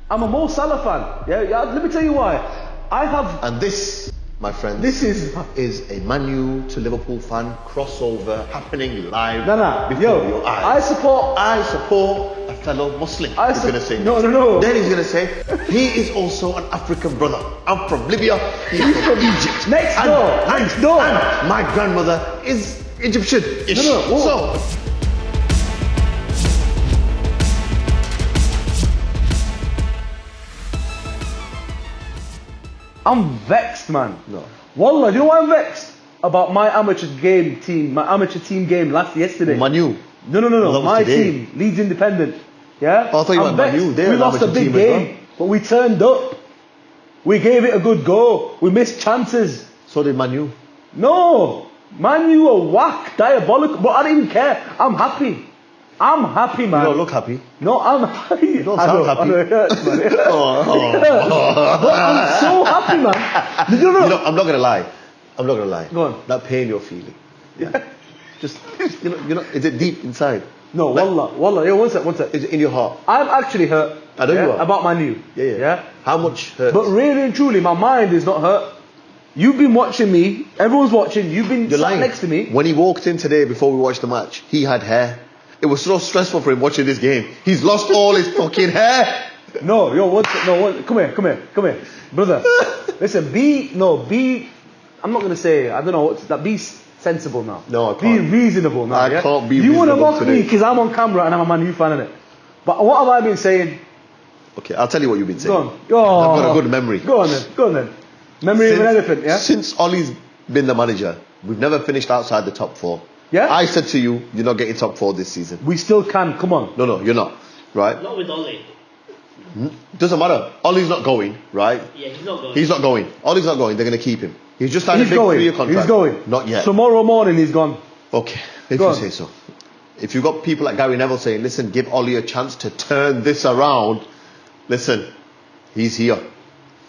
I'm a Mo Salah fan. Yeah, let me tell you why. I have... And this, my friends, This is a Man U to Liverpool fan crossover happening live before yo, your eyes. I support a fellow Muslim. He's going to say no. Then he's going to say he is also an African brother. I'm from Libya. He's from Egypt. Next door. And my grandmother is Egyptian-ish. No. So. I'm vexed, man. No. Wallah, do you know why I'm vexed? About my amateur team game yesterday. Manu. No. My team, Leeds Independent. Yeah? Oh, I thought you meant Manu. We lost a big game, but we turned up. We gave it a good go. We missed chances. So did Manu. No. Manu are whack, diabolical. But I don't even care. I'm happy. I'm happy, man. You don't look happy. No, I'm happy. You don't sound happy. It hurts, man. But I'm so happy, man. Did you know? I'm not gonna lie. Go on. That pain you're feeling. Yeah. Just is it deep inside? No, wallah. Yeah, one sec. Is it in your heart? I'm actually hurt. I know you are. About Manu. Yeah. How much hurt? But really and truly, my mind is not hurt. You've been watching me. Everyone's watching. You've been sat next to me. When he walked in today before we watched the match, he had hair. It was so stressful for him watching this game. He's lost all his fucking hair. No, come here, brother. Listen, be. I'm not gonna say. I don't know what's that. Be sensible now. No, I can't. Be reasonable now. I can't be. You want to reasonable mock today. me because I'm on camera and I'm a Man U fan, innit? But what have I been saying? Okay, I'll tell you what you've been saying. Go on. I've got a good memory. Go on then. Memory of an elephant. Yeah. Since Ollie's been the manager, we've never finished outside the top 4. Yeah. I said to you, you're not getting top 4 this season. We still can. Come on. No, you're not. Right? Not with Ollie. Doesn't matter. Ollie's not going, right? Yeah, he's not going. He's not going. Ollie's not going. They're going to keep him. He's just signed a big 3-year contract. He's going. Not yet. Tomorrow morning he's gone. Okay, if you say so. If you've got people like Gary Neville saying, listen, give Ollie a chance to turn this around, listen, he's here.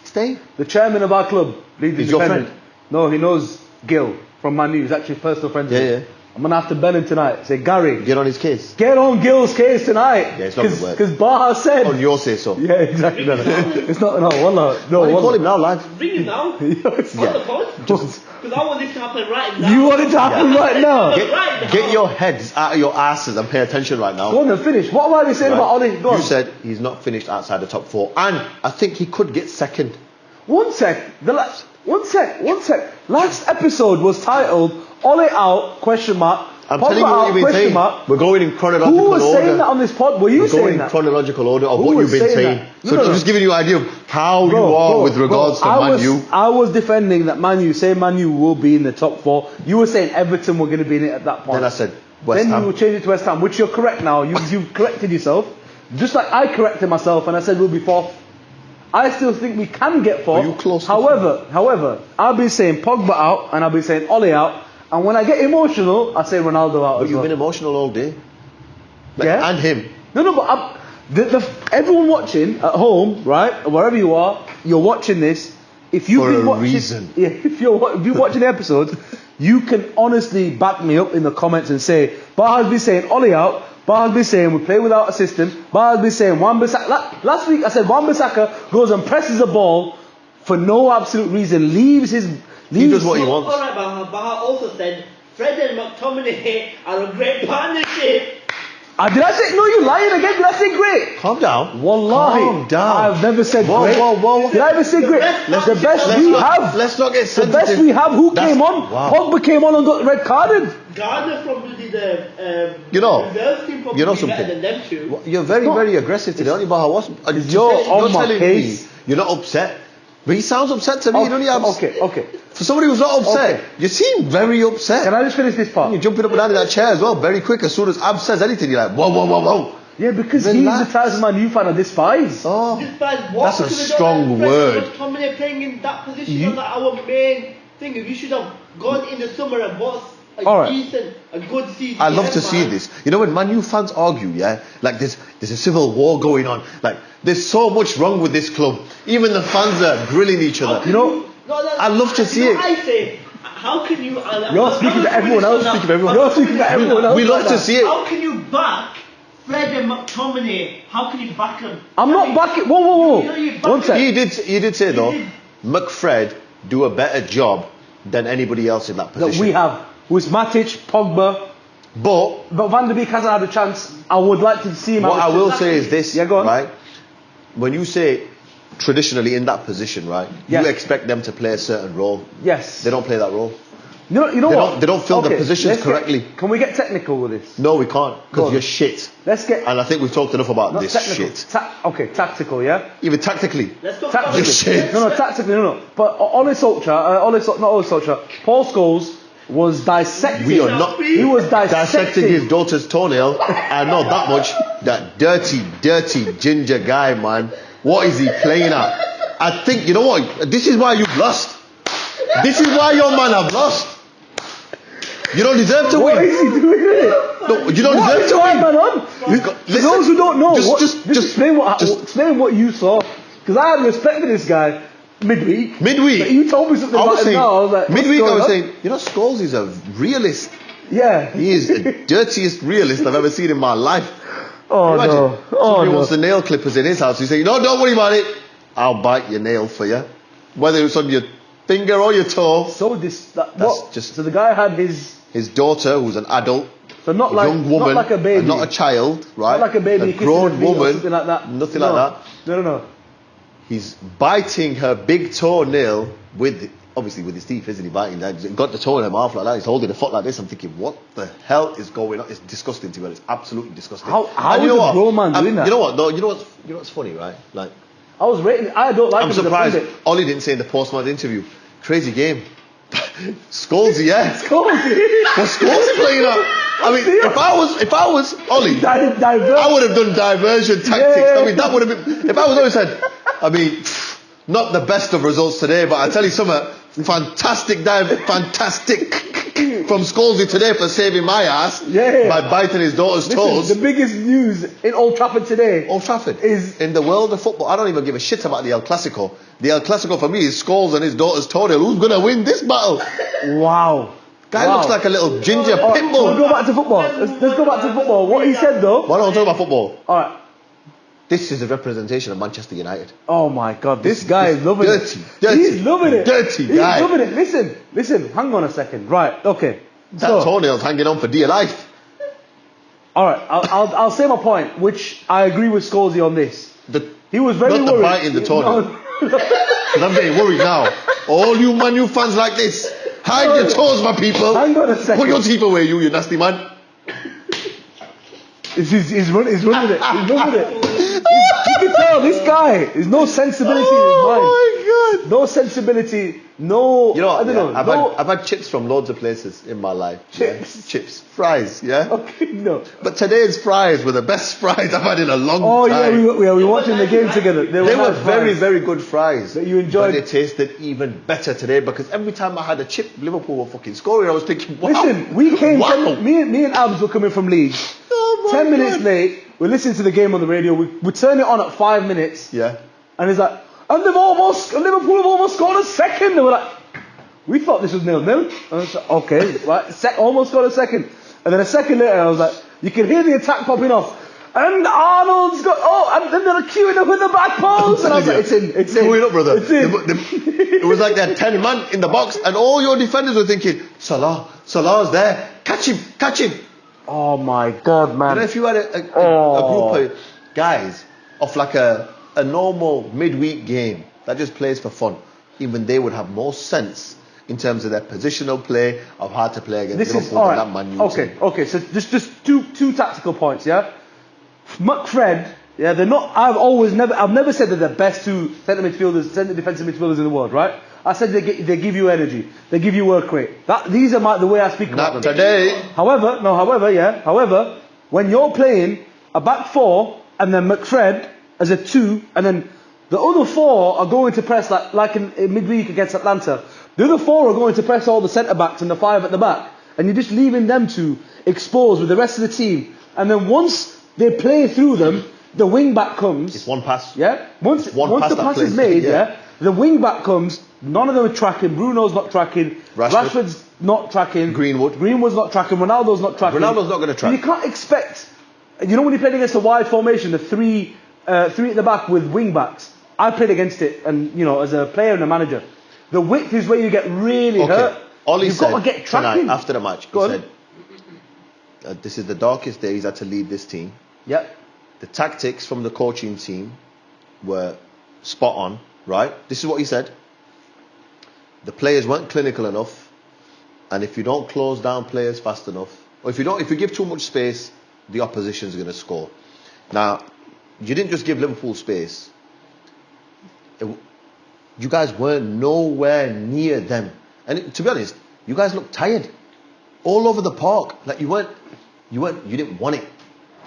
Stay. The chairman of our club, Leeds He's your Independent. friend? No, he knows Gil from Man U. He's actually personal friends with him. Yeah. I'm going to have to bell him tonight. Say, Gary. Get on his case. Get on Gil's case tonight. Yeah, it's not going to work. Because Baha said. On your say so. Yeah, exactly. No. It's not. No, wallah. No, Why do you call him now, lad? Bring him now. On the pod. Because I want this to happen right now. You want it to happen right now? Get your heads out of your asses and pay attention right now. Go on and finish. What have I been saying about Ollie? Go on. You said he's not finished outside the top 4. And I think he could get second. One sec. One sec. Last episode was titled Ollie out, question mark. I'm telling you what you've been saying. We're going in chronological order. Who was saying that on this pod? Were you saying that? We're going in chronological order of what you've been saying. So just giving you an idea of how you are with regards to Man U. I was defending that Man U will be in the top 4. You were saying Everton were going to be in it at that point. Then I said West Ham. Then you changed it to West Ham, which you're correct now. You've corrected yourself. Just like I corrected myself and I said we'll be 4th. I still think we can get 4th. Are you close to However, I've been saying Pogba out and I've been saying Ollie out. And when I get emotional, I say Ronaldo out. But you've been emotional all day. Yeah? And him. No, but everyone watching at home, right, wherever you are, you're watching this. If you've been watching, reason. Yeah, if you're watching the episodes, you can honestly back me up in the comments and say, Baha's been saying Ollie out. Baha's been saying we play without a system. Baha's been saying Wan-Bissaka. Last week I said Wan-Bissaka goes and presses the ball for no absolute reason. He does what he wants. Alright, Baha also said Fred and McTominay are a great partnership. Did I say, no, you're lying again. Did I say great? Calm down. Wallahi. Calm down. I've never said great. Whoa. Did I ever say great? The best we have. Let's not get sensitive. The best we have. Who came on? Wow. Pogba came on and got red carded. Gardner probably the reserve team probably you know better something. than them two. You're very aggressive today, aren't you, Baha? You're on my case. You're not upset. But he sounds upset to me. Okay. For somebody who's not upset, you seem very upset. Can I just finish this part? You're jumping up and down in that chair as well, very quick. As soon as Ab says anything, you're like, whoa. Yeah, because he's the type Man U fan I despise. Oh, Despise what? that's a strong word. McTominay playing in that position was like our main thing. You should have gone in the summer and bought a good season. I love to see this. You know when Man U fans argue, yeah, like there's a civil war going on. Like there's so much wrong with this club. Even the fans are grilling each other. I love to see it. I say, how can you? You're speaking to everyone else. You're speaking to everyone else. We love to see it. How can you back Fred and McTominay, how can you back them? I'm not backing. Whoa. One sec. He did say though, McFred do a better job than anybody else in that position. That we have. With Matic, Pogba. But Van der Beek hasn't had a chance. I would like to see him. What I will say is this, go on. right? When you say traditionally in that position, right? Yes. You expect them to play a certain role. Yes. They don't play that role. You know what? They don't fill the positions correctly. Can we get technical with this? No, we can't. Because you're shit. Let's get. And I think we've talked enough about this technical. shit. Okay, tactical, yeah? Even tactically. Let's talk Tactically. about shit. No, tactically, no. But Ole Solskjaer, Paul Scholes was dissecting. We are not. He was dissecting his daughter's toenail. I know that much. That dirty ginger guy, man. What is he playing at? I think, you know what? This is why you've lost. This is why your man have lost. You don't deserve to win. What is he doing here? No, you don't deserve to win. For those who don't know, just explain what you saw. Because I had respect for this guy midweek. Midweek. You told me something about him now. I was like, midweek I was saying, you know, Scholes is a realist. Yeah. He is the dirtiest realist I've ever seen in my life. Oh, imagine, no. Somebody wants the nail clippers in his house. He's saying, no, don't worry about it. I'll bite your nail for you. Whether it's on your finger or your toe. So the guy had his daughter, who's an adult, so not like, young woman, not like a baby, not a child, right? Not like a baby, a grown woman, something like that. Nothing like that. No. He's biting her big toenail obviously with his teeth, isn't he? Biting that. He's got the toe in her mouth like that. He's holding the foot like this. I'm thinking, what the hell is going on? It's disgusting to me. It's absolutely disgusting. How is a grown man doing that? You know what? Though, you know what's funny, right? Like, I was rating. I don't like. I'm surprised. Ollie didn't say in the post-match interview. Crazy game. Scholesy, yeah. Scholesy. What's Scholesy playing at? I mean, if I was Ollie, I would have done diversion tactics. Yeah. I mean, that would have been. If I was Ollie, said, I mean, not the best of results today, but I tell you something, fantastic from Scholesy today for saving my ass by biting his daughter's toes. The biggest news in Old Trafford today. Old Trafford is in the world of football. I don't even give a shit about the El Clasico. The El Clasico for me is Scholes and his daughter's toenail. Who's gonna win this battle? Wow. Guy looks like a little ginger pit bull. Let's go back to football. Let's go back to football. What he said though. Why don't I talk about football? All right. This is a representation of Manchester United. Oh my God, this guy is loving it. He's loving it. Dirty guy. He's loving it. Listen. Hang on a second. Right. Okay. That toenail's hanging on for dear life. All right. I'll say my point, which I agree with Scholesy on this. He was very worried. Not the bite in the toenail. Because I'm getting worried now. All you Man U fans like this, hide your toes, my people. Hang on a second. Put your teeth away, you nasty man. He's running it. You can tell this guy. There's no sensibility in his mind. Oh my God. No sensibility. No. You know what? I don't know. I've had chips from loads of places in my life. Chips? Yeah? Chips. Fries, yeah? Okay, no. But today's fries were the best fries I've had in a long time. Oh yeah, we were watching the game together. They were very, very good fries. That you enjoyed. But they tasted even better today because every time I had a chip, Liverpool were fucking scoring. I was thinking, wow. Listen, we came. Me and Abs were coming from Leeds. 10 minutes late. We're listening to the game on the radio. We turn it on at 5 minutes. Yeah. And it's like, and Liverpool have almost scored a second. And we're like, we thought this was 0-0. And I was like, okay, right, almost scored a second. And then a second later, I was like, you can hear the attack popping off. And Arnold's got, and then they're queuing up in the back post. And I was like, it's in. Queuing up, brother. It's in. It was like they had 10 man in the box, and all your defenders were thinking, Salah's there. Catch him. Oh my God, man. You know, if you had a group of guys of like a normal midweek game that just plays for fun, even they would have more sense in terms of their positional play of how to play against Liverpool than that Man U team. Okay, so just two tactical points, yeah? McFred, yeah, they're not, I've never said they're the best two centre defensive midfielders in the world, right? I said they give you energy, they give you work rate. These are the way I speak about them. Not today. However, when you're playing a back four and then McFred as a 2 and then the other 4 are going to press like in midweek against Atlanta. The other 4 are going to press all the centre backs and the 5 at the back, and you're just leaving them to expose with the rest of the team. And then once they play through them, the wing back comes. It's one pass. Yeah. Once the pass is made, the wing back comes. None of them are tracking. Bruno's not tracking. Rashford's not tracking. Greenwood's not tracking. Ronaldo's not tracking. Ronaldo's not going to track. You can't expect You know when he played against a wide formation, the three at the back with wing backs. I played against it, and as a player and a manager, the width is where you get really hurt. Ollie You've said got to get tracking. tonight after the match. He said, "This is the darkest days I had to lead this team. Yep. The tactics from the coaching team were spot on. Right? This is what he said. The players weren't clinical enough, and if you don't close down players fast enough, or if you give too much space, the opposition's going to score. Now, you didn't just give Liverpool space. You guys weren't nowhere near them, and to be honest, you guys looked tired all over the park. Like you didn't want it.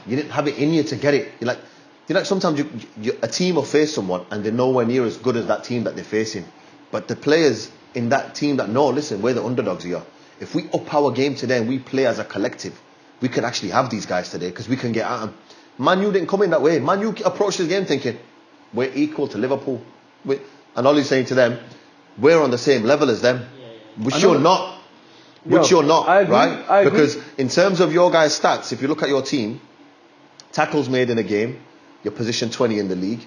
You didn't have it in you to get it. You're like sometimes a team will face someone and they're nowhere near as good as that team that they're facing. But the players in that team that know, listen, we're the underdogs here. If we up our game today and we play as a collective, we could actually have these guys today because we can get at them. Man U didn't come in that way. Man U approached this game thinking, we're equal to Liverpool. And Ollie's saying to them, we're on the same level as them. Which you're not. I agree, right? Because in terms of your guys' stats, if you look at your team, tackles made in a game, you're position 20 in the league.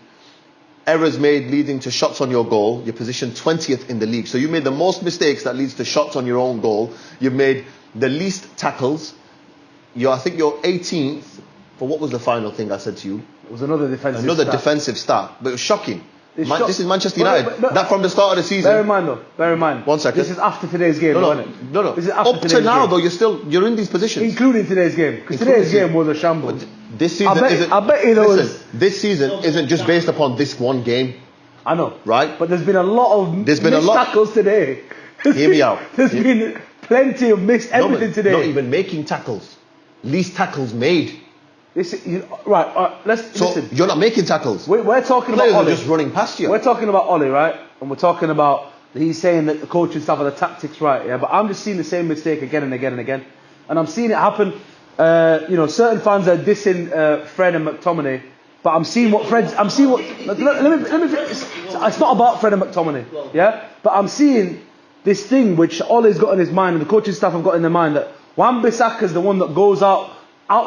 Errors made leading to shots on your goal, you're position 20th in the league. So you made the most mistakes that leads to shots on your own goal. You've made the least tackles. I think you're 18th for what was the final thing I said to you? It was another defensive stat. But it was shocking. This is Manchester United. But that from the start of the season. Bear in mind. 1 second. This is after today's game, isn't it? No. This is after Up to now, though, you're in these positions. Including today's game. Because today's game was a shambles. This season this season isn't just based upon this one game. I know. Right? But there's been a lot of missed tackles today. Hear me out. There's been plenty of missed everything today. Not even making tackles. Least tackles made. Listen. You're not making tackles. We're talking Players about Ollie. Are just running past you. We're talking about Ollie, right? And we're talking about he's saying that the coaching staff are the tactics right, yeah. But I'm just seeing the same mistake again and again and again, and I'm seeing it happen. Certain fans are dissing Fred and McTominay, but I'm seeing what Fred's. I'm seeing what. Let me. It's not about Fred and McTominay, yeah. But I'm seeing this thing which Ollie's got in his mind, and the coaching staff have got in their mind that Wan-Bissaka is the one that goes out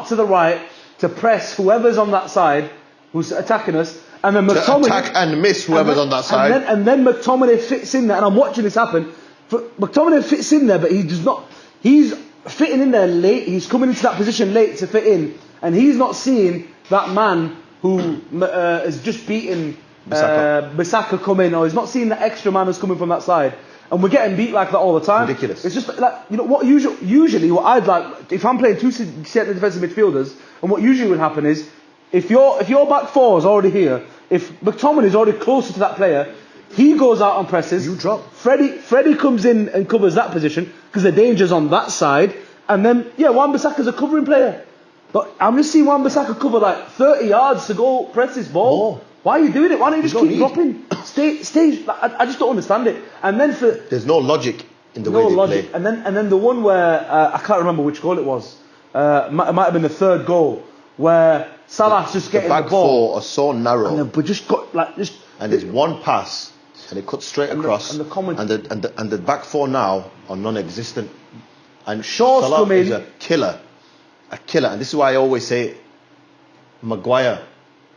to the right to press whoever's on that side who's attacking us, and then McTominay to attack and miss whoever's on that side. And then McTominay fits in there, and I'm watching this happen. McTominay fits in there, but he does not. He's fitting in there late. He's coming into that position late to fit in, and he's not seeing that man who has just beaten Bissaka come in, or he's not seeing the extra man who's coming from that side. And we're getting beat like that all the time. Ridiculous. It's just like, what usually what I'd like, if I'm playing two centre defensive midfielders, and what usually would happen is, if your back four is already here, if McTominay is already closer to that player, he goes out and presses. You drop. Freddie comes in and covers that position because the danger's on that side, and then Wan-Bissaka's a covering player. But I'm just seeing Wan-Bissaka cover like 30 yards to go press his ball. Why are you doing it? Why don't you just keep dropping? Stay. I just don't understand it. And then there's no logic in the way they play. And then the one where I can't remember which goal it was. It might have been the third goal where Salah's just getting the ball. The back four are so narrow. And just got and it's one pass and it cuts straight across. And the back four now are non-existent. And Salah is a killer. And this is why I always say Maguire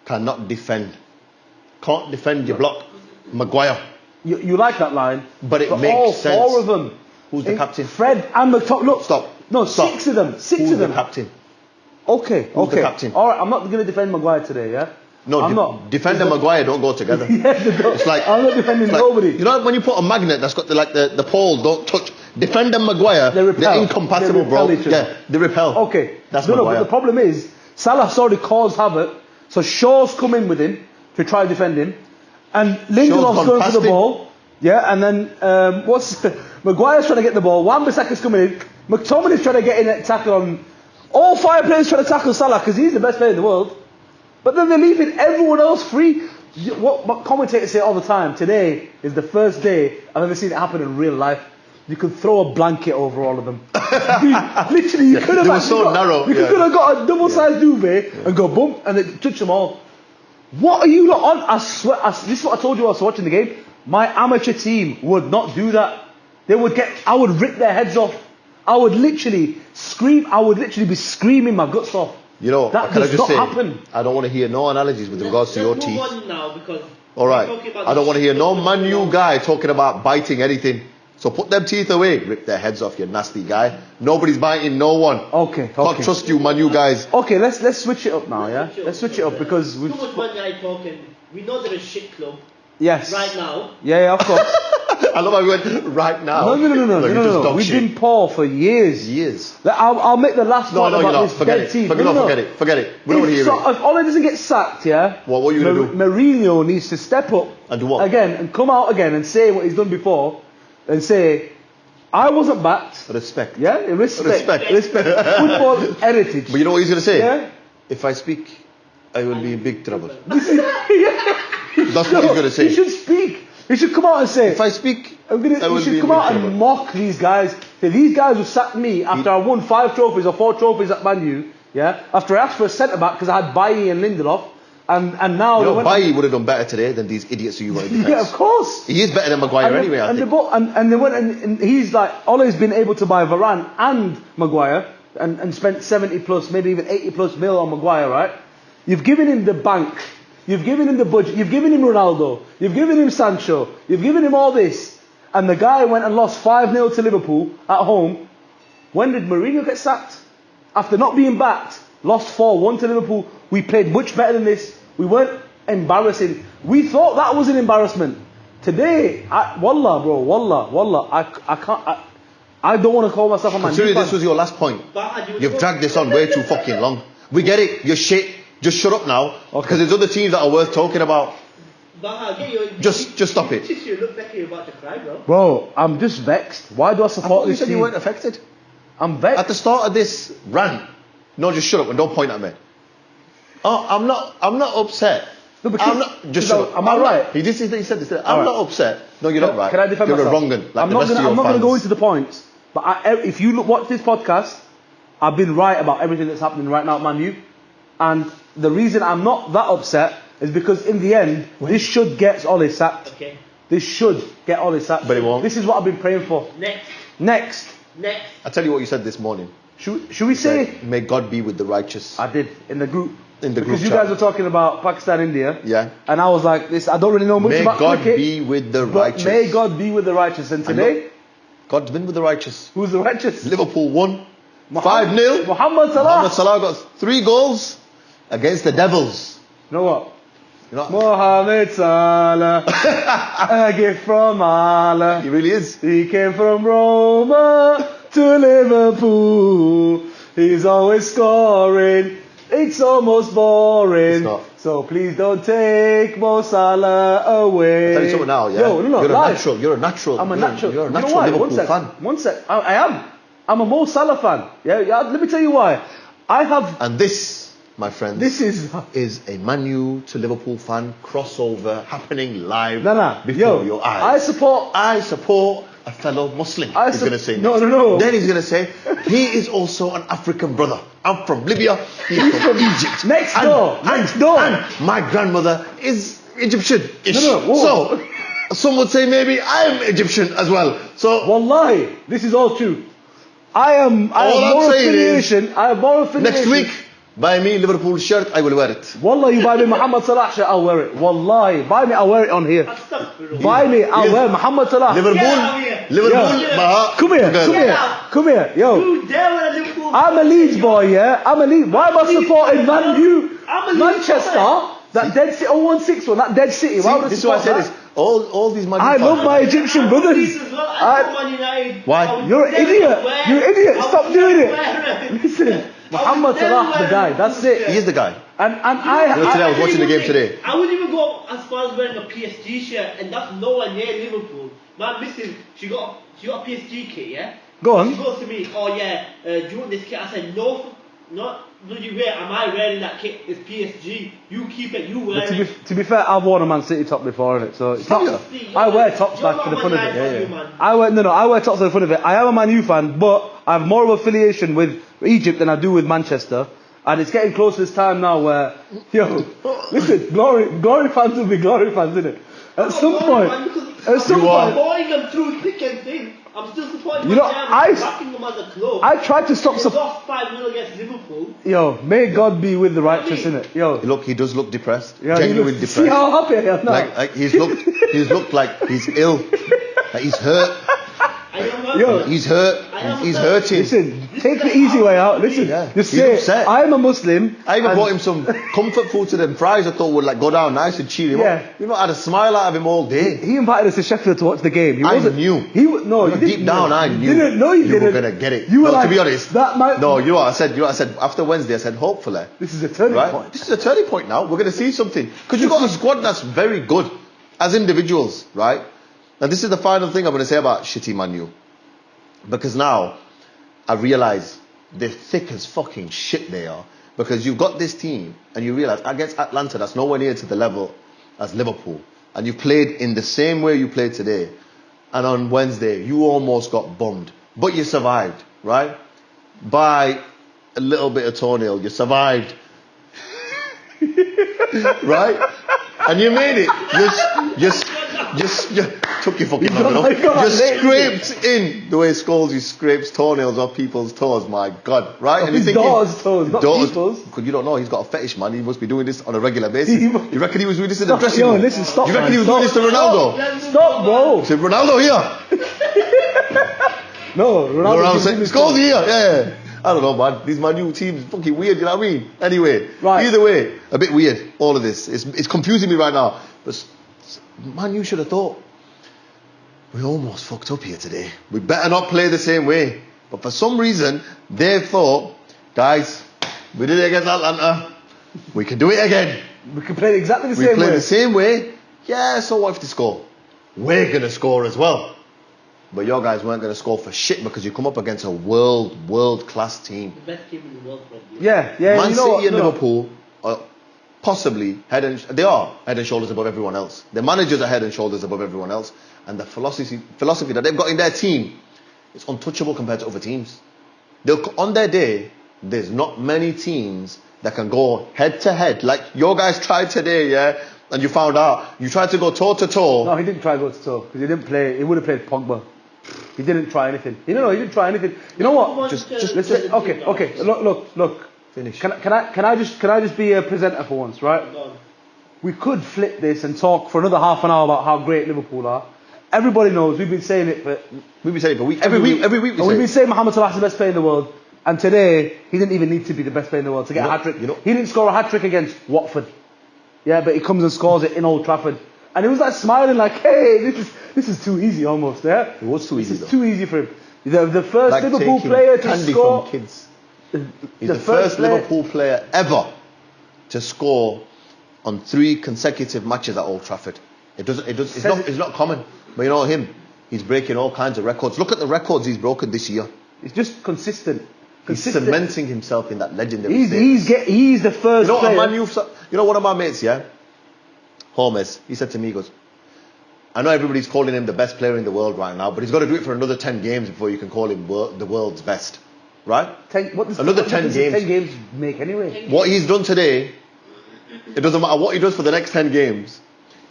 cannot defend. Can't defend your block. Maguire. You like that line, but it makes all sense. Four of them. Who's the captain? Fred and McTominay. Look, stop. No, stop. Six of them. Who's the captain? Okay. Who's the captain? All right, I'm not going to defend Maguire today, yeah. No, I'm not. Defend and Maguire don't go together. It's like I'm not defending nobody. You know when you put a magnet that's got the pole don't touch. Defend and Maguire, they're incompatible, bro. Yeah, they repel. Okay, that's Maguire. But the problem is Salah's already caused havoc, so Shaw's come in with him to try to defend him, and Lindelof's going for the ball. Yeah, and then Maguire's trying to get the ball. Wan-Bissaka's coming in. McTominay's trying to get in and tackle on. All five players trying to tackle Salah because he's the best player in the world. But then they're leaving everyone else free. What commentators say all the time, today is the first day I've ever seen it happen in real life. You could throw a blanket over all of them. Literally, you could have got a double-sized duvet and go boom and then touch them all. What are you not on? I swear, this is what I told you while I was watching the game. My amateur team would not do that. I would rip their heads off. I would literally scream. I would literally be screaming my guts off You know, That can I does just not say, happen. I don't want to hear no analogies with regards to your Let's teeth. move on now because All right. we're talking about I don't want to hear no the- Man U guy talking about biting anything. So put them teeth away. Rip their heads off, you nasty guy. Nobody's biting no one. Okay. Can't trust you, Man U guys. Okay, let's switch it up now, yeah? Let's switch it up because too we've... much Man United talking. We know they're a shit club Yes. right now. Yeah, of course. I love how we went right now. No. Like, it's just dog We've shit. been poor for years. Years. I'll make the last No, point no, you're about not. this Forget dead it. team. Forget it. We don't want to hear it. If Ole doesn't get sacked, yeah? What are you going to do? Mourinho needs to step up And do what? again and come out again and say what he's done before and say, I wasn't backed. Respect. Yeah? Respect. Respect. Football heritage. But you know what he's going to say? Yeah? If I speak, I will be in big trouble. That's what he's gonna say. He should speak. He should come out and say, If I speak, he will should be come in out big and trouble. mock these guys. Say, these guys who sacked me after I won 5 trophies or 4 trophies at Man U, yeah? After I asked for a centre back because I had Bailly and Lindelof, and now You they know, went. Bailly would have done better today than these idiots who you got in defence. Yeah, of course. He is better than Maguire anyway, I think. And they went and he's like, Ole's been able to buy Varane and Maguire and spent 70 plus, maybe even 80 plus mil on Maguire, right? You've given him the bank. You've given him the budget. You've given him Ronaldo. You've given him Sancho. You've given him all this. And the guy went and lost 5-0 to Liverpool at home. When did Mourinho get sacked? After not being backed, lost 4-1 to Liverpool. We played much better than this. We weren't embarrassing. We thought that was an embarrassment. Today, wallah, bro, wallah, I can't. I don't want to call myself a Man U Considering fan. this was your last point, Baha, you've dragged this on way too fucking long. We get it. You're shit. Just shut up now. Because there's other teams that are worth talking about. Baha, get your, Just stop it. You look like you're about to cry, bro. Bro, I'm just vexed. Why do I I support thought you this said team? you weren't affected. I'm vexed. At the start of this rant, no, just shut up and don't point at me. Oh, I'm not upset. No, but I'm not. Just shut up. am I right? He did say he said this. I'm not upset. No, you're not right. Can I defend you're myself? a wrong un. Like I'm the not rest of your going to fans. go into the points. But if you watch this podcast, I've been right about everything that's happening right now at Man U. And the reason I'm not that upset is because in the end, this should get Ole sacked. Okay. This should get Ole sacked. But it won't. This is what I've been praying for. Next. I tell you what you said this morning. Should we say? May God be with the righteous. I did in the group. In the because group you chat. guys were talking about Pakistan, India. Yeah. And I was like, I don't really know much May about God cricket. be with the but righteous. may God be with the righteous. And today, God's been with the righteous. who's the righteous? Liverpool won 5-0. Mohamed Salah. Mohamed Salah got 3 goals against the Devils. You know what? You know, Mohamed Salah, a gift from Allah. he really is. He came from Roma to Liverpool. He's always scoring. It's almost boring. It's not. So please don't take Mo Salah away. I'll tell you something now, yeah? Yo, no, you're live. a natural. You're a natural. I'm a natural. You're a You know natural why? Liverpool One sec. fan. One sec. I am. I'm a Mo Salah fan. Yeah. Let me tell you why. I have. And this, my friends, This is. is a Man U to Liverpool fan crossover happening live Nah. before Yo, your eyes. I support. a fellow Muslim. I He's going to say no, next. no, no. Then he's going to say he is also an African brother. I'm from Libya. He's from Egypt. Next And- door. And my grandmother is Egyptian-ish. No, whoa. So some would say maybe I'm Egyptian as well. So Wallahi, this is all true. I have I'm more saying is, affiliation. I have more affiliation. next week, buy me Liverpool shirt. I will wear it. Wallahi, you buy me Muhammad Salah shirt, I'll wear it. Wallahi, buy me, I'll wear it on here. Astaghfirullah. Buy me, I'll wear Muhammad Salah. Get out of Liverpool, here. Liverpool, Yeah. Baha. Come here, girl. come here, come here, yo. You dare wear a Liverpool? I'm a Leeds boy, yeah. I'm a Leeds. Why am I supporting Man U? I'm a Leeds Manchester, boy. that dead city, 016 one, that dead city. Why would I This is why I support say that? this. All these Man U I fans- love my Egyptian I'm brothers. Leeds as well. I'm Man United. Why? I would You're an never idiot. wear- You're an idiot. I would Stop never doing it. wear it. Listen, Muhammad Salah, the guy. That's it. He is the guy. And You know, today I was watching the game today. I wouldn't even go as far as wearing a PSG shirt, and that's nowhere near Liverpool. My missus, she got a PSG kit, yeah? Go on. She goes to me, oh yeah, do you want this kit? I said, no, not bloody wear. Am I wearing that kit? It's PSG. You keep it, you wear But it. to be fair, I've worn a Man City top before, innit? So it's not. Yeah. I wear tops You're like for not the fun of Man it. United fan, man. I wear tops for the fun of it. I am a Man U fan, but I have more of affiliation with Egypt than I do with Manchester. And it's getting close to this time now where, yo, listen, glory fans will be glory fans, innit? At some point, At some point, supporting them through thick and thin. I'm still supporting You know, backing them as a club. I tried to stop. They lost 5-0 against Liverpool. Yo, may God be with the righteous, innit? Yo, Look, he does look depressed. yeah, Genuinely depressed. See how happy I am now. Like he's looked like he's ill. Like he's hurt. Yo, He's hurt. He's hurting. Listen, take the easy way out. Listen, Yeah. just He's say, upset. I'm a Muslim. I even and- bought him some comfort food to them fries. I thought would like go down nice and cheer him Yeah. up. You know, I had a smile out of him all day. He invited us to Sheffield to watch the game. He I wasn't, knew. No, you Deep didn't. down, I You knew. didn't. No, you were didn't. gonna get it. You were No, like, to be honest. that might. No, you know what I said? You know what I said? After Wednesday, I said, hopefully. This is a turning Right? point. This is a turning point now. We're going to see something. Because you've got a squad that's very good as individuals, right? And this is the final thing I'm going to say about shitty Man U. Because now I realise they're thick as fucking shit they are. Because you've got this team and you realise against Atlanta that's nowhere near to the level as Liverpool. And you played in the same way you played today. And on Wednesday you almost got bummed. But you survived, right? By a little bit of toenail, you survived. Right? And you made it. Just took your fucking long enough. Just scraped in the way Scholes he scrapes toenails off people's toes. My God, right? Off his door's toes, not people's. Because you don't know, he's got a fetish, man. He must be doing this on a regular basis. You reckon he was doing this in the dressing Yo, room? listen, stop. You reckon man, he was stop, doing this to Ronaldo? Stop, bro. Said Ronaldo here. No, Ronaldo said didn't do Scholes this. here. Yeah. I don't know, man. These Man U teams fucking weird. You know what I mean? Anyway, Right. Either way, a bit weird. All of this. It's confusing me right now. But Man U should have thought. We almost fucked up here today. We better not play the same way. But for some reason, they thought, guys, we did it against Atlanta. We can do it again. We can play it exactly the We same play way. the same way. Yeah, so what if they score? We're going to score as well. But your guys weren't going to score for shit because you come up against a world-class team. The best team in the world, probably. Yeah. Man you know City what, and no. Liverpool are possibly they are head and shoulders above everyone else. The managers are head and shoulders above everyone else. And the philosophy that they've got in their team is untouchable compared to other teams. On their day, there's not many teams that can go head to head. Like your guys tried today, yeah? And you found out. You tried to go toe to toe. No, he didn't try to go to toe because he didn't play. He would have played Pogba. He didn't try anything. He didn't try anything. You know what? Just Listen. Okay. Look. finish. Can I just be a presenter for once, right? We could flip this and talk for another half an hour about how great Liverpool are. Everybody knows we've been saying it for weeks. Every week we've been saying Mohamed Salah's the best player in the world, and today he didn't even need to be the best player in the world to get a hat trick. He didn't score a hat trick against Watford, yeah, but he comes and scores it in Old Trafford, and he was like smiling, like, hey, this is too easy almost, yeah. It was too easy. This is too easy for him. The first Like Liverpool taking player to candy score. from kids. He's the first Liverpool player ever to score on 3 consecutive matches at Old Trafford. It's not common. But you know him, he's breaking all kinds of records. Look at the records he's broken this year. It's just consistent. He's cementing himself in that legendary state. He's the first player. You know one of my mates, yeah? Holmes, he said to me, he goes, I know everybody's calling him the best player in the world right now, but he's got to do it for another 10 games before you can call him the world's best. Right? Another 10 games. 10 games make anyway. What he's done today, it doesn't matter what he does for the next 10 games.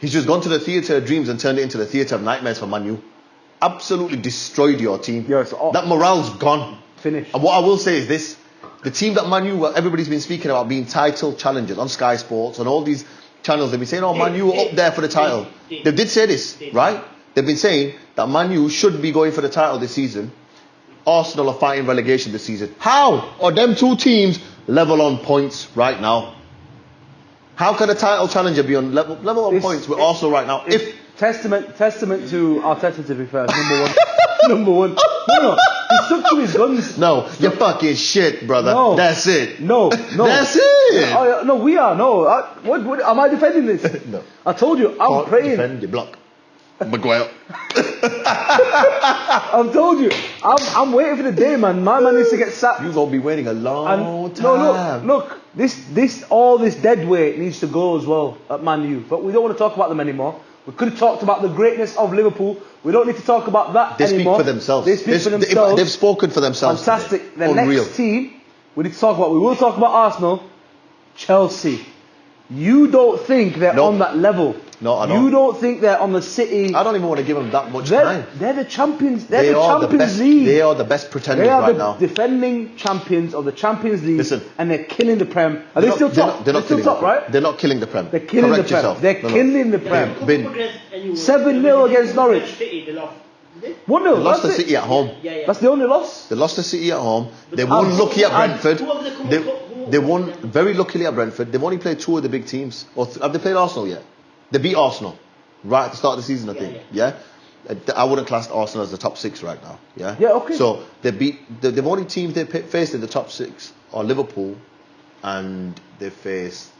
He's just gone to the theatre of dreams and turned it into the theatre of nightmares for Man U. Absolutely destroyed your team. Yes, that morale's gone. Finished. And what I will say is this. The team that Man U, everybody's been speaking about being title challengers on Sky Sports and all these channels, they've been saying, Man U are up there for the title. They did say this, right? They've been saying that Man U should be going for the title this season. Arsenal are fighting relegation this season. How are them two teams level on points right now? How can a title challenger be on level on points with Arsenal right now? If testament to Arteta, to be fair, number one. No, he stuck to his guns. No, you're fucking shit, brother. No. That's it. No. That's it. No, we are. No, what am I defending this? No. I told you, I'm praying. Defend the block. Maguire. I've told you, I'm waiting for the day, man. My man needs to get sacked. You're gonna be waiting a long time. No, look. All this dead weight needs to go as well at Man U. But we don't want to talk about them anymore. We could have talked about the greatness of Liverpool. We don't need to talk about that anymore. They speak for themselves. They've spoken for themselves. Fantastic. Today. The Unreal. next team we need to talk about. We will talk about Arsenal, Chelsea. You don't think they're on that level? No, I don't. You don't think they're on the City? I don't even want to give them that much time. They're the champions. They're They the are Champions the best. League. They are the best pretenders They are right the now. defending champions of the Champions League. Listen. And they're killing the Prem. Are they still top? They're not still killing top, the Prem. right? They're not killing the Prem. They're killing Correct the Prem. yourself. They're No, no. killing the Prem. Bin. 7-0 against Norwich. City, they lost. Did 1-0. They lost to that's it. City at home. Yeah. That's the only loss. They lost to City at home. They won lucky at Brentford. Who have they come up- They won very luckily at Brentford. They've only played 2 of the big teams. Or have they played Arsenal yet? They beat Arsenal right at the start of the season, I think. Yeah. I wouldn't class Arsenal as the top 6 right now. Yeah. Yeah, okay. So they beat the only teams they faced in the top 6 are Liverpool, and they faced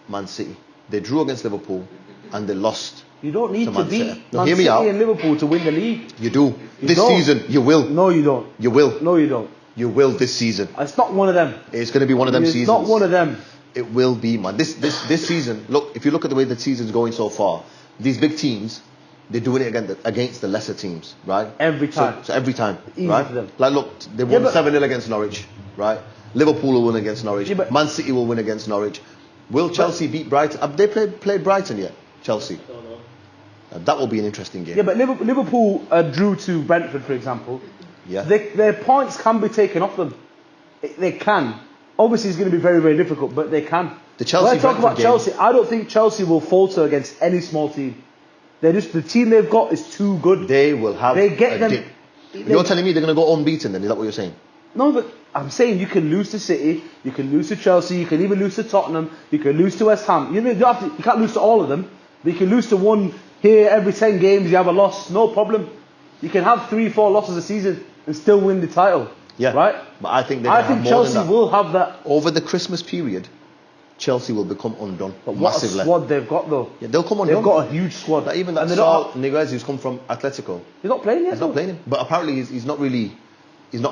Man City. They drew against Liverpool, and they lost. You don't need to Man beat City. No, Man hear me City out. and Liverpool to win the league. You do. This don't. season, you will. No, you don't. You will. No, you don't. You will this season. It's not one of them. It's going to be one of them It's seasons. not one of them. It will be, man. This season, look, if you look at the way the season's going so far, these big teams, they're doing it against the lesser teams, right? Every time. So every time, Easy right? for them. Like, look, they won but- 7-0 against Norwich, right? Liverpool will win against Norwich. Yeah, but- Man City will win against Norwich. Will Chelsea beat Brighton? Have they played Brighton yet? Chelsea. Don't know. That will be an interesting game. Yeah, but Liverpool drew to Brentford, for example. Yeah. Their points can be taken off them. They can. Obviously, it's going to be very, very difficult, but they can. The Chelsea When I talk Brentford about game- Chelsea, I don't think Chelsea will falter against any small team. They're just the team they've got is too good. They will have They get a them. dip. You're telling me they're going to go unbeaten then? Is that what you're saying? No, but I'm saying you can lose to City, you can lose to Chelsea, you can even lose to Tottenham, you can lose to West Ham. You can't lose to all of them, but you can lose to one here every 10 games. You have a loss, no problem. You can have 3-4 losses a season and still win the title. Yeah. Right? But I think Chelsea will have that. over the Christmas period. Chelsea will become undone But what a massively. squad they've got though. Yeah, they'll come undone. They've got a huge squad. Like even that and they Saul don't Niguez who's come from Atletico. he's not playing yet. He's not though. playing him. But apparently he's not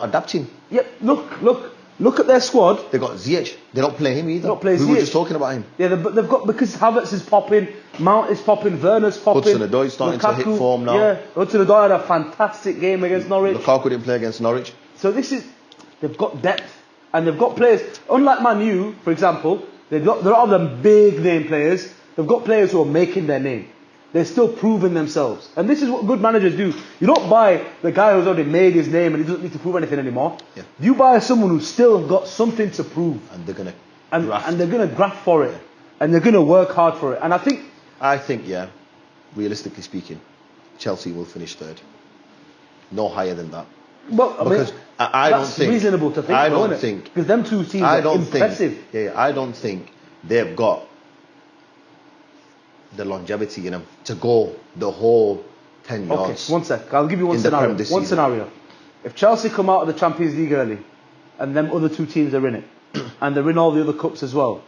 adapting. Yeah, look at their squad. They got Ziyech. They don't play him either. They don't play We were Ziyech. just talking about him. Yeah, they've got, because Havertz is popping, Mount is popping, Werner's popping. Hudson-Odoi starting to hit form now. Yeah, Hudson-Odoi had a fantastic game against Norwich. Lukaku didn't play against Norwich. So they've got depth and they've got players. Unlike Man U, for example, there are them big name players. They've got players who are making their name. They're still proving themselves. And this is what good managers do. You don't buy the guy who's already made his name and he doesn't need to prove anything anymore. Yeah. You buy someone who's still got something to prove. And they're going to And they're going to graft for it. And they're going to work hard for it. And I think, yeah, realistically speaking, Chelsea will finish third. No higher than that. well, I Because mean, I don't that's think... reasonable to think, I though, don't isn't it? think... Because them two teams I are don't impressive. think... I don't think they've got the longevity in them to go the whole 10 Okay, yards. one sec. I'll give you one in the scenario. Prem this One season. scenario. If Chelsea come out of the Champions League early, and them other two teams are in it, and they're in all the other cups as well,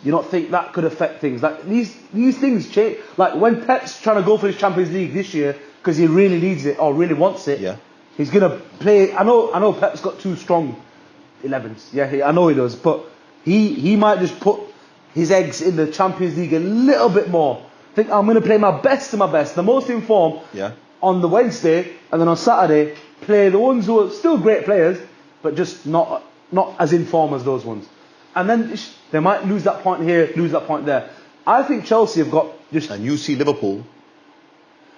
you not think that could affect things? Like these things change. Like when Pep's trying to go for his Champions League this year because he really needs it or really wants it. Yeah. He's gonna play. I know Pep's got 2 strong 11s. Yeah, I know he does, but he might just put his eggs in the Champions League a little bit more. Think I'm going to play my best to my best, the most in form on the Wednesday, and then on Saturday play the ones who are still great players, but just not as in form as those ones. And then they might lose that point here, lose that point there. I think Chelsea have got just. And you see Liverpool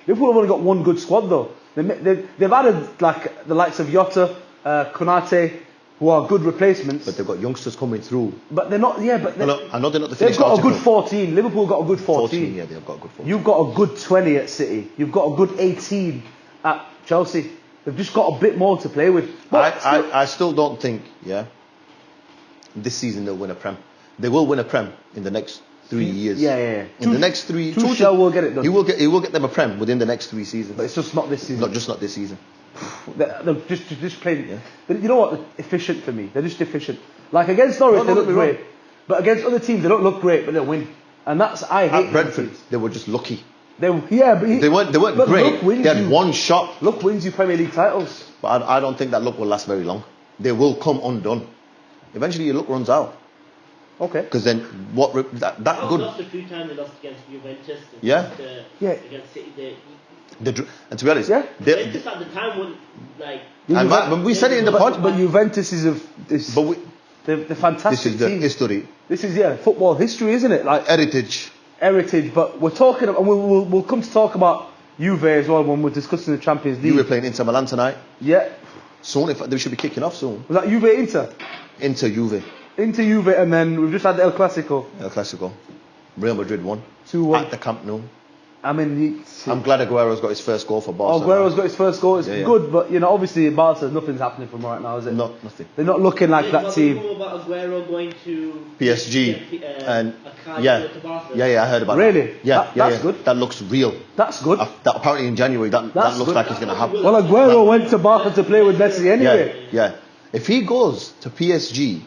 Liverpool have only got one good squad though. They've added like the likes of Jota, Konate, who are good replacements. but they've got youngsters coming through. But they're not. Yeah, but I know they're not the they've finished got a article. good 14. Liverpool got a good 14. Yeah, they've got a good 14. You've got a good 20 at City. You've got a good 18 at Chelsea. They've just got a bit more to play with. But I still don't think, this season they'll win a Prem. They will win a Prem in the next 3 years. Yeah. In the next 3... Tuchel will get it done. He will get them a Prem within the next 3 seasons. But it's just not this season. Not this season. They're just playing. Yeah. You know what? They're efficient for me. They're just efficient. Like against Norwich, they look great. But against other teams, they don't look great, but they'll win. And that's I hate. At Brentford, they were just lucky. They weren't But great. They had one shot. Luck wins you Premier League titles. But I don't think that luck will last very long. They will come undone. Eventually, your luck runs out. Okay. Because then that good. Lost a few times. They lost against Juventus. Against City. And to be honest, Juventus at the time wouldn't like. And when we said it in the pod, but Juventus is the fantastic this is the team. history, This is football history, isn't it? Like heritage. heritage, but we're talking, and we'll come to talk about Juve as well when we're discussing the Champions League. Juve playing Inter Milan tonight. Yeah. Soon, they should be kicking off soon. Was that Juve Inter? Inter Juve. Inter Juve, and then we've just had the El Clasico. El Clasico. Real Madrid won. 2-1. At the Camp Nou. I mean, I'm glad Aguero's got his first goal for Barca. Aguero's got his first goal. It's good, but obviously Barca, nothing's happening from right now, is it? Nothing. They're not looking like that team. About Aguero going to PSG and to Barca. I heard about really? that. That's good. That looks real. That's good. That apparently in January that looks good. like it's going to happen. Well, Aguero went to Barca to play with Messi anyway. Yeah. If he goes to PSG,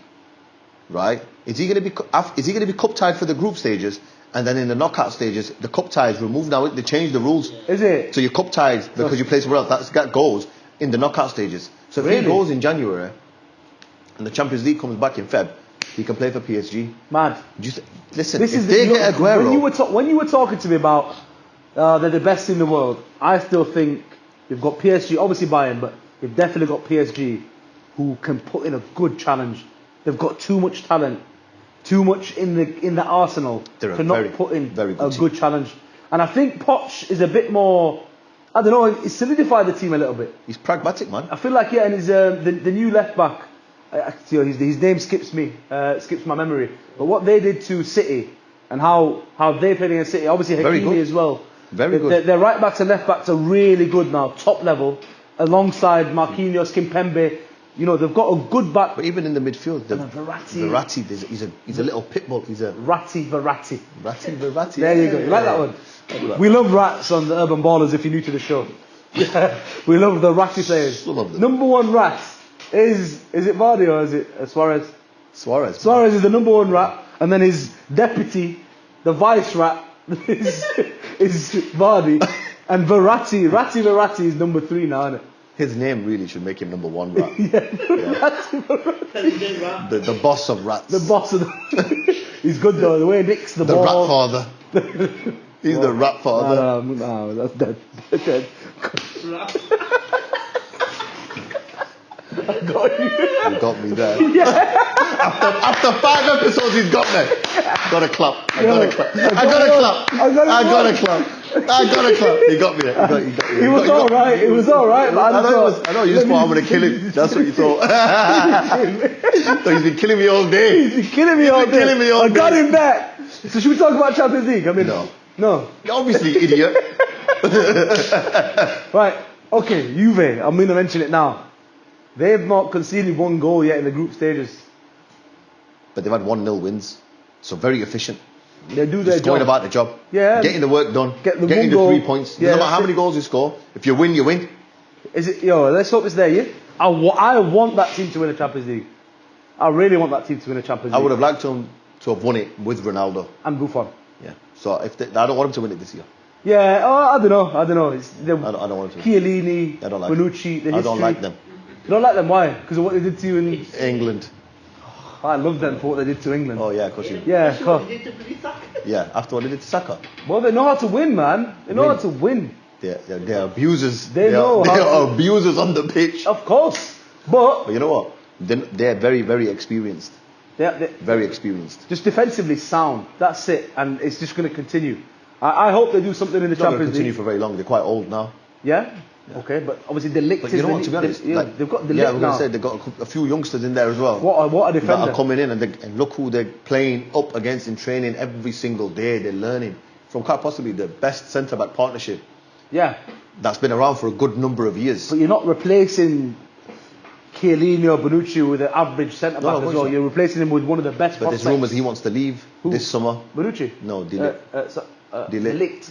right? Is he going to be cup tied for the group stages? And then in the knockout stages, the cup tie is removed now. They changed the rules. Is it? So you're cup tied because you play somewhere else. That goes in the knockout stages. So if he goes in January and the Champions League comes back in Feb, he can play for PSG. Mad. Listen, if they get Aguero... When you were talking to me about they're the best in the world, I still think they've got PSG, obviously Bayern, but they've definitely got PSG who can put in a good challenge. They've got too much talent. Too much in the arsenal to not put in a good challenge. And I think Poch is a bit more, I don't know, he's solidified the team a little bit. He's pragmatic, man. I feel like, and he's the new left back, his name skips my memory. But what they did to City and how they played against City, obviously Hakimi as well. Very good. Their right backs and left backs are really good now, top level, alongside Marquinhos, Kimpembe. They've got a good back. But even in the midfield, Verratti, he's a little pit bull. He's a Verratti. There you go. You like that one? We love rats on the Urban Ballers. If you're new to the show, we love the ratty players. Number one rat is it Vardy or is it Suarez? Suarez is the number one rat, and then his deputy, the vice rat, is Vardy, and Verratti is number 3 now, isn't it? His name really should make him number 1 rat. Verratti. The boss of rats. The boss of he's good though, the way he nicks the ball. The rat father. He's the rat father. No, that's dead. I got you. You got me there. After 5 episodes, he's got me. Gotta clap. I gotta clap. He got me there. It was alright. I know you just thought I'm gonna kill him. That's what you thought. So he's been killing me all day. I got him back. So should we talk about Champions League? I mean, no. Obviously, idiot. Right. Okay, Juve. I'm gonna mention it now. They've not conceded 1 goal yet in the group stages. But they've had 1-0 wins. So very efficient. They do their Just job. going about the job. Yeah. Getting the work done. Getting the 3 points. Yeah, No matter how many goals you score, if you win, you win. Is it? Let's hope it's there, yeah? I want that team to win a Champions League. I really want that team to win a Champions League. I would have liked to have won it with Ronaldo. And Buffon. Yeah. So I don't want him to win it this year. Yeah, I don't know. I don't want him to. Chiellini, I don't like Bonucci, the history. I don't like them. You don't like them? Why? Because of what they did to you in England. I love them for what they did to England. Oh yeah, of course you. Yeah, yeah. After what they did to Saka. Well, they know how to win, man. They know how to win. They're abusers. They are abusers on the pitch. Of course, but you know what? They're very, very experienced. They're very experienced. Just defensively sound. That's it, and it's just going to continue. I hope they do something in the Champions League. Continue for very long. They're quite old now. Yeah. Okay, but obviously the Ligt. But you know what? To be honest, they've got the Ligt now. Yeah, we're going to say they've got a few youngsters in there as well. What a defender! That are coming in and look who they're playing up against in training every single day. They're learning from quite possibly the best centre back partnership. Yeah. That's been around for a good number of years. But you're not replacing Chiellini or Bonucci with an average centre back as well. You're replacing him with one of the best. But there's rumours he wants to leave this summer. Bonucci? No, De Ligt.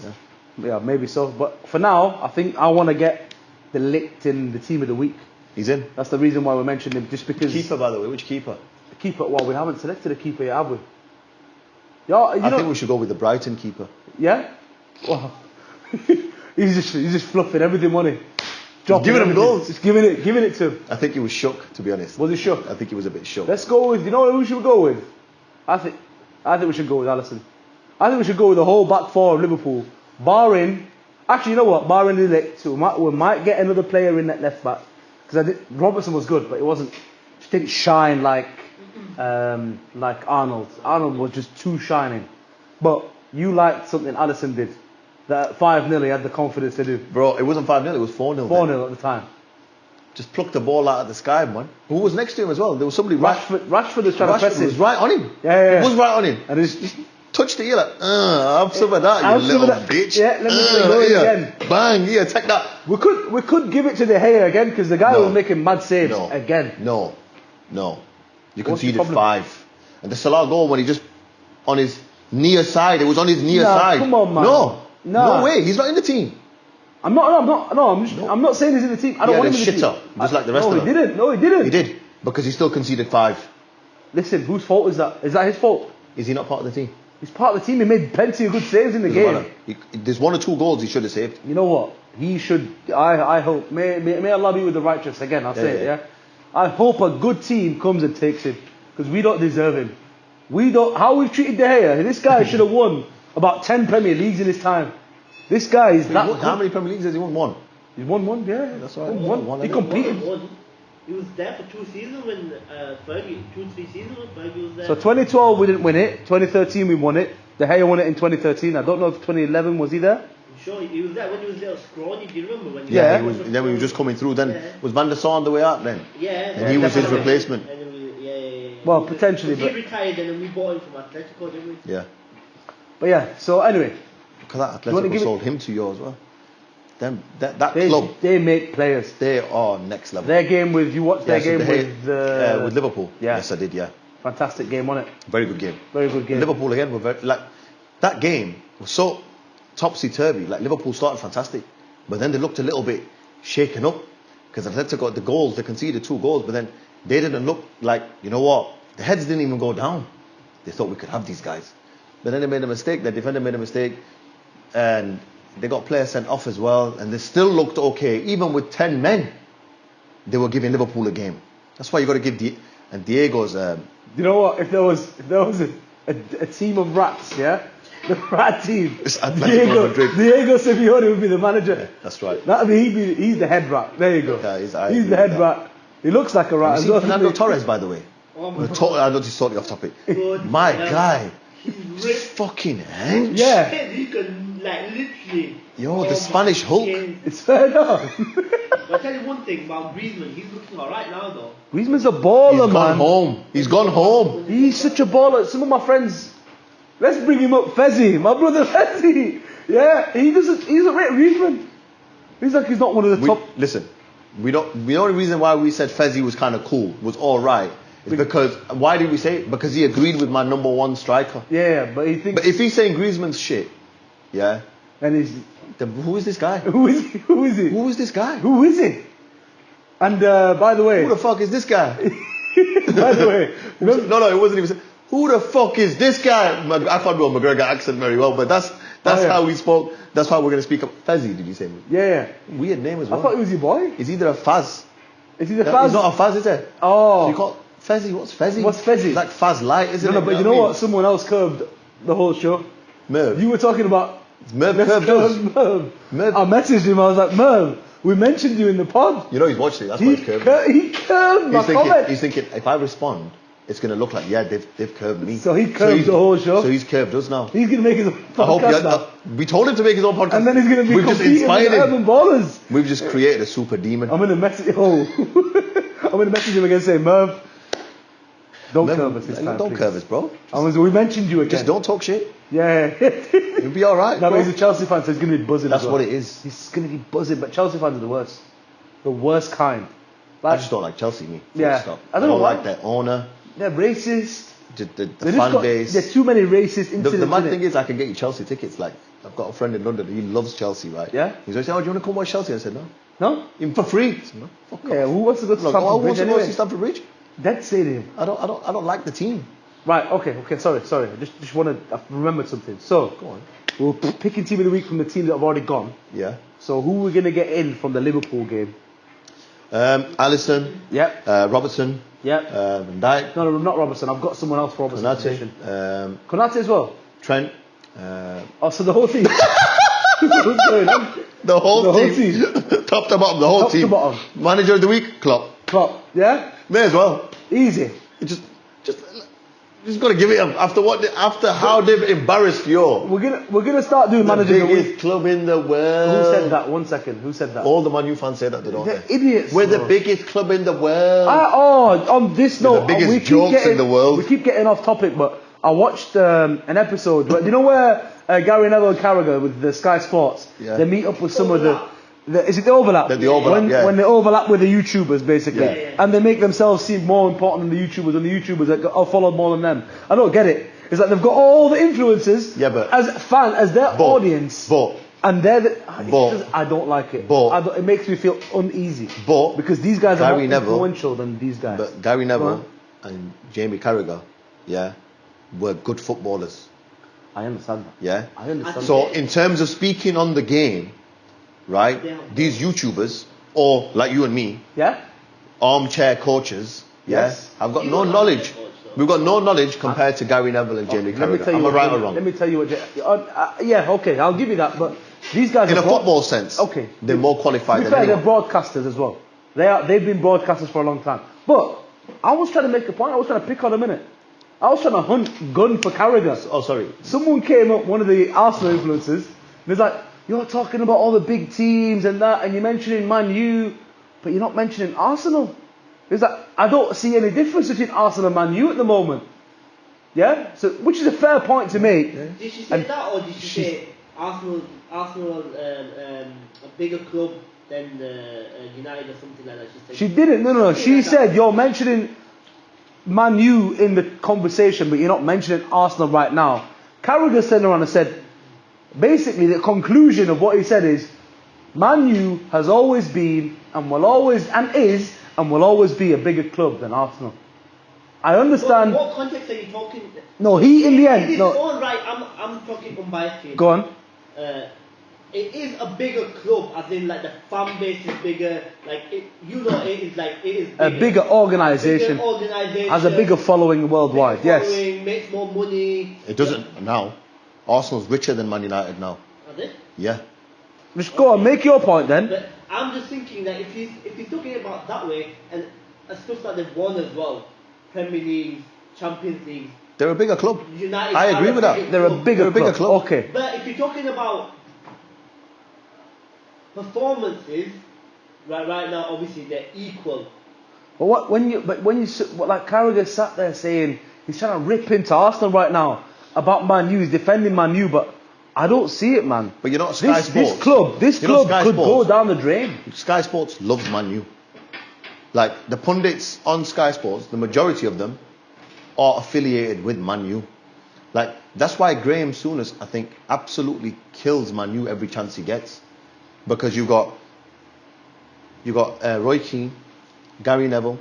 Yeah, maybe so. But for now, I think I want to get the Ligt in the team of the week. He's in. That's the reason why we mentioned him, just because. Keeper, by the way, which keeper? The keeper. Well, we haven't selected a keeper yet, have we? I think we should go with the Brighton keeper. Yeah. Well, he's just fluffing everything, wasn't he? Giving him goals. Just giving it to him. I think he was shook, to be honest. Was he shook? I think he was a bit shook. Let's go with. You know who should we go with? I think we should go with Alisson. I think we should go with the whole back four of Liverpool, barring. Actually, you know what? Barring the Ligt, we might get another player in that left back, because Robertson was good, but it wasn't. Just didn't shine like Arnold. Arnold was just too shining. But you liked something Alisson did. That 5-0 he had the confidence to do. Bro, it wasn't 5-0, it was 4-0. 4-0 at the time. Just plucked the ball out of the sky, man. Who was next to him as well? There was somebody Rashford was trying to press Rashford him. was right on him. Yeah. He was right on him. And just touched it, you're like, have some of that, you little bitch. Yeah, let me go again. Bang, yeah, take that. We could give it to De Gea again because the guy was making mad saves again. No. You conceded 5. And the Salah goal when he just on his near side, it was on his near side. Come on, man. No way, he's not in the team. I'm not saying he's in the team. I don't want him in the team. Just like the rest of them. No, he didn't. He did, because he still conceded 5. Listen, whose fault is that? Is that his fault? Is he not part of the team? He's part of the team. He made plenty of good saves in the game. There's 1 or 2 goals he should have saved. You know what? He should. I hope. May Allah be with the righteous. Again, I'll say it. Yeah. I hope a good team comes and takes him, because we don't deserve him. We don't. How we've treated De Gea. This guy should have won about 10 Premier Leagues in his time. This guy is that. How many Premier Leagues has he won? 1. He's won 1. Yeah, that's right. One. He competed. He was there for 2 seasons when Fergie, 2-3 seasons when Fergie was there. So 2012 we didn't win it. 2013 we won it. De Gea won it in 2013. I don't know if 2011 was he there. I'm sure he was there when he was little scrawny. Do you remember when? Then we were just coming through. Then was Van der Sar on the way out then? Yeah. And he was his replacement. Well, potentially. He retired and then we bought him from Atletico, didn't we? Yeah. But yeah. So anyway. Because Atletico sold him to you as well. That club. They make players. They are next level. Their game with you watched their game with Liverpool. Yeah. Yes, I did. Yeah. Fantastic game, wasn't it? Very good game. Very good game. Liverpool again were that game was so topsy turvy. Like Liverpool started fantastic, but then they looked a little bit shaken up because Atletico got the goals. They conceded 2 goals, but then they didn't look like, you know what? The heads didn't even go down. They thought we could have these guys, but then they made a mistake. Their defender made a mistake, and they got players sent off as well, and they still looked okay. Even with 10 men, they were giving Liverpool a game. That's why you got to give Diego's. You know what? If there was a team of rats, yeah, the rat team. Diego Simeone would be the manager. Yeah, that's right. He's the head rat. There you go. Yeah, he's the head rat. He looks like a rat. Have you seen Fernando Torres, by the way? I know this is totally off topic. My guy, he's fucking hench. Yeah. He can literally. Yo, the Spanish Hulk. It's fair enough. I'll tell you one thing about Griezmann. He's looking alright now, though. Griezmann's a baller, man. He's gone home. He's such a baller. Some of my friends, let's bring him up. Fezzi, my brother Fezzi. Yeah, he's a great Griezmann. He's not one of the top. Listen, the only reason why we said Fezzi was kind of cool, was alright, is because, why did we say it? Because he agreed with my number 1 striker. Yeah, but he thinks. But if he's saying Griezmann's shit, yeah, and who is this guy? Who is he? Who is this guy? Who is it? And by the way, who the fuck is this guy? By the way, no, it wasn't even. Who the fuck is this guy? I can't do a McGregor accent very well, but that's how we spoke. That's why we're going to speak up. Fezzi, did you say? Yeah. Weird name as well. I thought he was your boy. He's either a Faz. Is he the Faz? He's not a Faz, is it? Oh. So you call Fezzi? What's Fezzi? What's Fezzi? It's like Faz Light, isn't it? No, but you know what? Someone else curved the whole show. Merv. You were talking about. Merv curved us. Merv. I messaged him. I was like, Merv, we mentioned you in the pod. You know he's watched it. That's why he's curved. He curved my comment. He's thinking, if I respond, it's going to look like, they've curved me. So he curved the whole show. So he's curved us now. He's going to make his own podcast now. We told him to make his own podcast. And then he's going to be competing with urban ballers. We've just created a super demon. I'm going to message. I'm going to message him again, say, Merv, don't curve us this time. Don't curve us, bro. We mentioned you again. Just don't talk shit. Yeah. You'll be alright. No, but he's a Chelsea fan, so he's going to be buzzing. That's what it is. He's going to be buzzing, but Chelsea fans are the worst. The worst kind. I just don't like Chelsea, me. Yeah. I don't like their owner. They're racist. The fan base. There's too many racist incidents. The mad thing is, I can get you Chelsea tickets. Like, I've got a friend in London. He loves Chelsea, right? Yeah. He's always saying, "Oh, do you want to come watch Chelsea?" I said, "No." No? Even for free. I said, no. Fuck yeah. off. Who wants to go to Stamford Bridge? Who wants to go to Stamford Bridge? Dead stadium. I don't like the team. Right. Okay. Sorry. I just want to. I've remembered something. So go on. We're picking team of the week from the teams that have already gone. Yeah. So who are we gonna get in from the Liverpool game? Alisson. Yep. Robertson. Yep. Van Dijk. No, not Robertson. I've got someone else for Robertson's position. Konate as well. Trent. So the whole team. What's going on? The whole team. Top to bottom, the whole team. Top to bottom. Manager of the week, Klopp. Yeah? May as well. Easy. Just Just gotta give it up after how they've embarrassed you. We're gonna start doing managers the of the biggest week. club in the world. Who said that? 1 second. Who said that? All the Man U fans say that, they don't. They're idiots. We're the bro. biggest club in the world. On this We're note, the biggest we keep jokes getting, in the world. We keep getting off topic, but I watched an episode. You know where Gary Neville and Carragher with the Sky Sports, they meet up with some of the is it the overlap? The overlap, when they overlap with the YouTubers, basically, Yeah. and they make themselves seem more important than the YouTubers, and the YouTubers are followed more than them. I don't get it. It's like they've got all the influencers as their audience, and they're I don't like it. It makes me feel uneasy. Because these guys are more influential than these guys. But Gary Neville and Jamie Carragher, were good footballers. I understand that. Yeah. I understand. So in terms of speaking on the game, right? These YouTubers, or like you and me, armchair coaches, have got no knowledge. We've got no knowledge compared to Gary Neville and Jamie Carragher. Am I right or wrong? Let me tell you what. Okay, I'll give you that. But these guys in a football sense, they're more qualified than anyone. They're broadcasters as well. They've been broadcasters for a long time. But I was trying to make a point. I was trying to pick on a minute. I was trying to gun for Carragher. Oh, sorry. Someone came up, one of the Arsenal influencers, and was like, "You're talking about all the big teams and that, and you're mentioning Man U, but you're not mentioning Arsenal." It's like, I don't see any difference between Arsenal and Man U at the moment. Yeah? So, which is a fair point to make. Did she say that, or did she say Arsenal a bigger club than United or something like that? She didn't. No. She said you're mentioning Man U in the conversation, but you're not mentioning Arsenal right now. Carragher turned around and said, basically the conclusion of what he said is, Man U has always been and will always be a bigger club than Arsenal. I understand. What context are you talking? No, in the end. No. All right. I'm talking unbiased here. Go on. It is a bigger club, as in like the fan base is bigger. Like it is bigger. A bigger organisation. Has a bigger following worldwide. Following, makes more money. It doesn't now. Arsenal's richer than Man United now. Are they? Yeah. Just go on, make your point then. But I'm just thinking that if he's talking about that way, and stuff that they've won as well, Premier League, Champions League. They're a bigger club. United. I agree with that. They're a bigger club. Okay. But if you're talking about performances, right now, obviously they're equal. But like Carragher sat there saying he's trying to rip into Arsenal right now about Man U, he's defending Man U, but I don't see it, man. But you know, Sky Sports. This club could go down the drain. Sky Sports loves Man U. Like the pundits on Sky Sports, the majority of them are affiliated with Man U. Like that's why Graham Souness, I think, absolutely kills Man U every chance he gets, because you got Roy Keane, Gary Neville,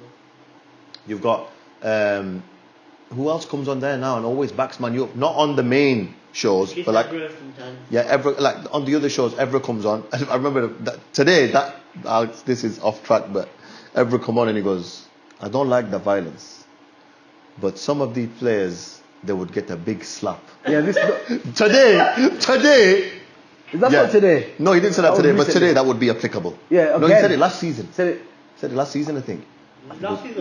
you've got who else comes on there now and always backs Man U up? Not on the main shows, but like on the other shows, Evra comes on. I remember today Alex, this is off track, but Evra come on and he goes, "I don't like the violence, but some of these players, they would get a big slap." Yeah, this today. That's not today. No, he didn't say that today, but today that would be applicable. Yeah, no, he said it last season. Said it last season, I think. No, I think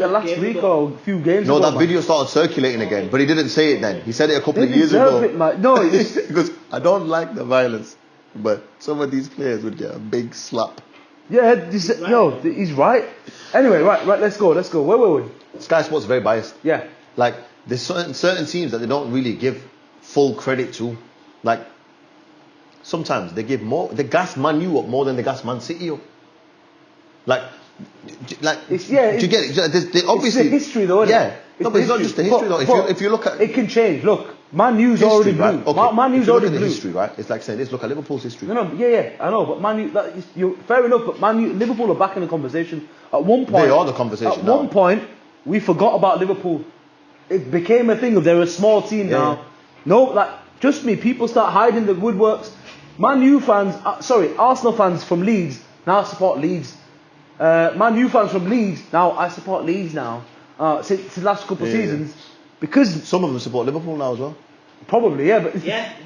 the last week or a few games ago. No, that video started circulating again, but he didn't say it then. He said it a couple of years ago. He goes, "I don't like the violence, but some of these players would get a big slap." Yeah, he's right. Anyway, right, let's go. Where were we? Sky Sports is very biased. Yeah. Like, there's certain teams that they don't really give full credit to. Like, sometimes they gas Man U up more than they gas Man City up. Like, do you get it? They obviously, it's the history though, isn't it? No, but it's not just the history though. If you look at it, can change. Look, Man U's history, already blue. Right? Okay. Man U's already blue. History, right? It's like saying this. Look at Liverpool's history. No, I know, but Man U, you're fair enough. But Man U, Liverpool are back in the conversation. At one point, they are the conversation. At one point, we forgot about Liverpool. It became a thing of they're a small team now. Yeah. No, trust me, people start hiding the woodworks. Man U fans, Arsenal fans from Leeds now support Leeds. Man U fans from Leeds now, I support Leeds now. Since the last couple of seasons, because some of them support Liverpool now as well. Probably, yeah, but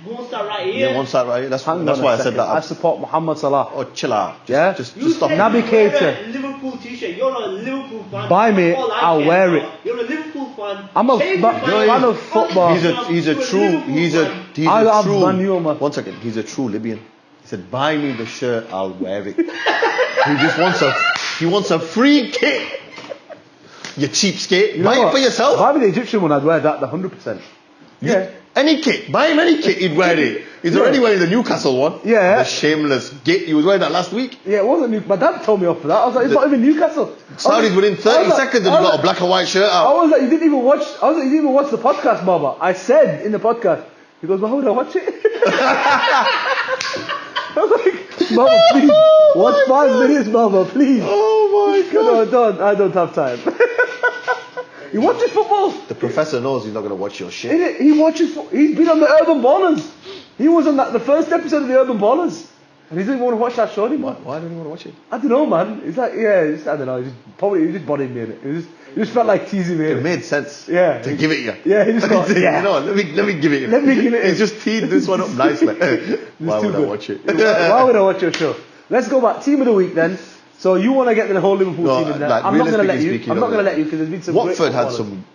one side right here. Yeah, one side right here. That's why I said that. I support Mohamed Salah. Oh, chill out. Just stop. Navigator. Liverpool t-shirt. You're a Liverpool fan. Buy me. I'll wear it. You're a Liverpool fan. man. I'm a fan of football. He's a true Man U, man. One second, he's a true Libyan. He said, "Buy me the shirt, I'll wear it." He wants a free kit. You cheapskate. Buy it for yourself. Buy me the Egyptian one, I'd wear that 100%. Yeah. Any kit. Buy him any kit, he'd wear it. He's already wearing the Newcastle one. Yeah. The shameless git. He was wearing that last week. Yeah, it wasn't Newcastle. My dad told me off for that. I was like, it's not even Newcastle. Saudis within 30 seconds and you got a black and white shirt out. I was like, you didn't even watch the podcast, Baba. I said in the podcast, he goes, well, how would I watch it? I was like, Baba, please, watch 5 minutes, Baba, please. Oh my God. No, I don't have time. He watches football. The professor knows he's not going to watch your shit. He watches. He's been on the Urban Ballers. He was on the first episode of the Urban Ballers, and he didn't want to watch that show anymore. Why didn't he want to watch it? I don't know, man. It's like, I don't know. He just bodying me in it. It just felt like teasing me. It made sense. Yeah. To give it you. Yeah, he just got. Yeah. You know what? Let me give it you. Let me give it. He's just teed this one up nicely. Why would I watch it? Why would I watch your show? Let's go back. Team of the week then. So you want to get the whole Liverpool team in there? I'm not going to let you. I'm not going to let you because there's been some. Watford had some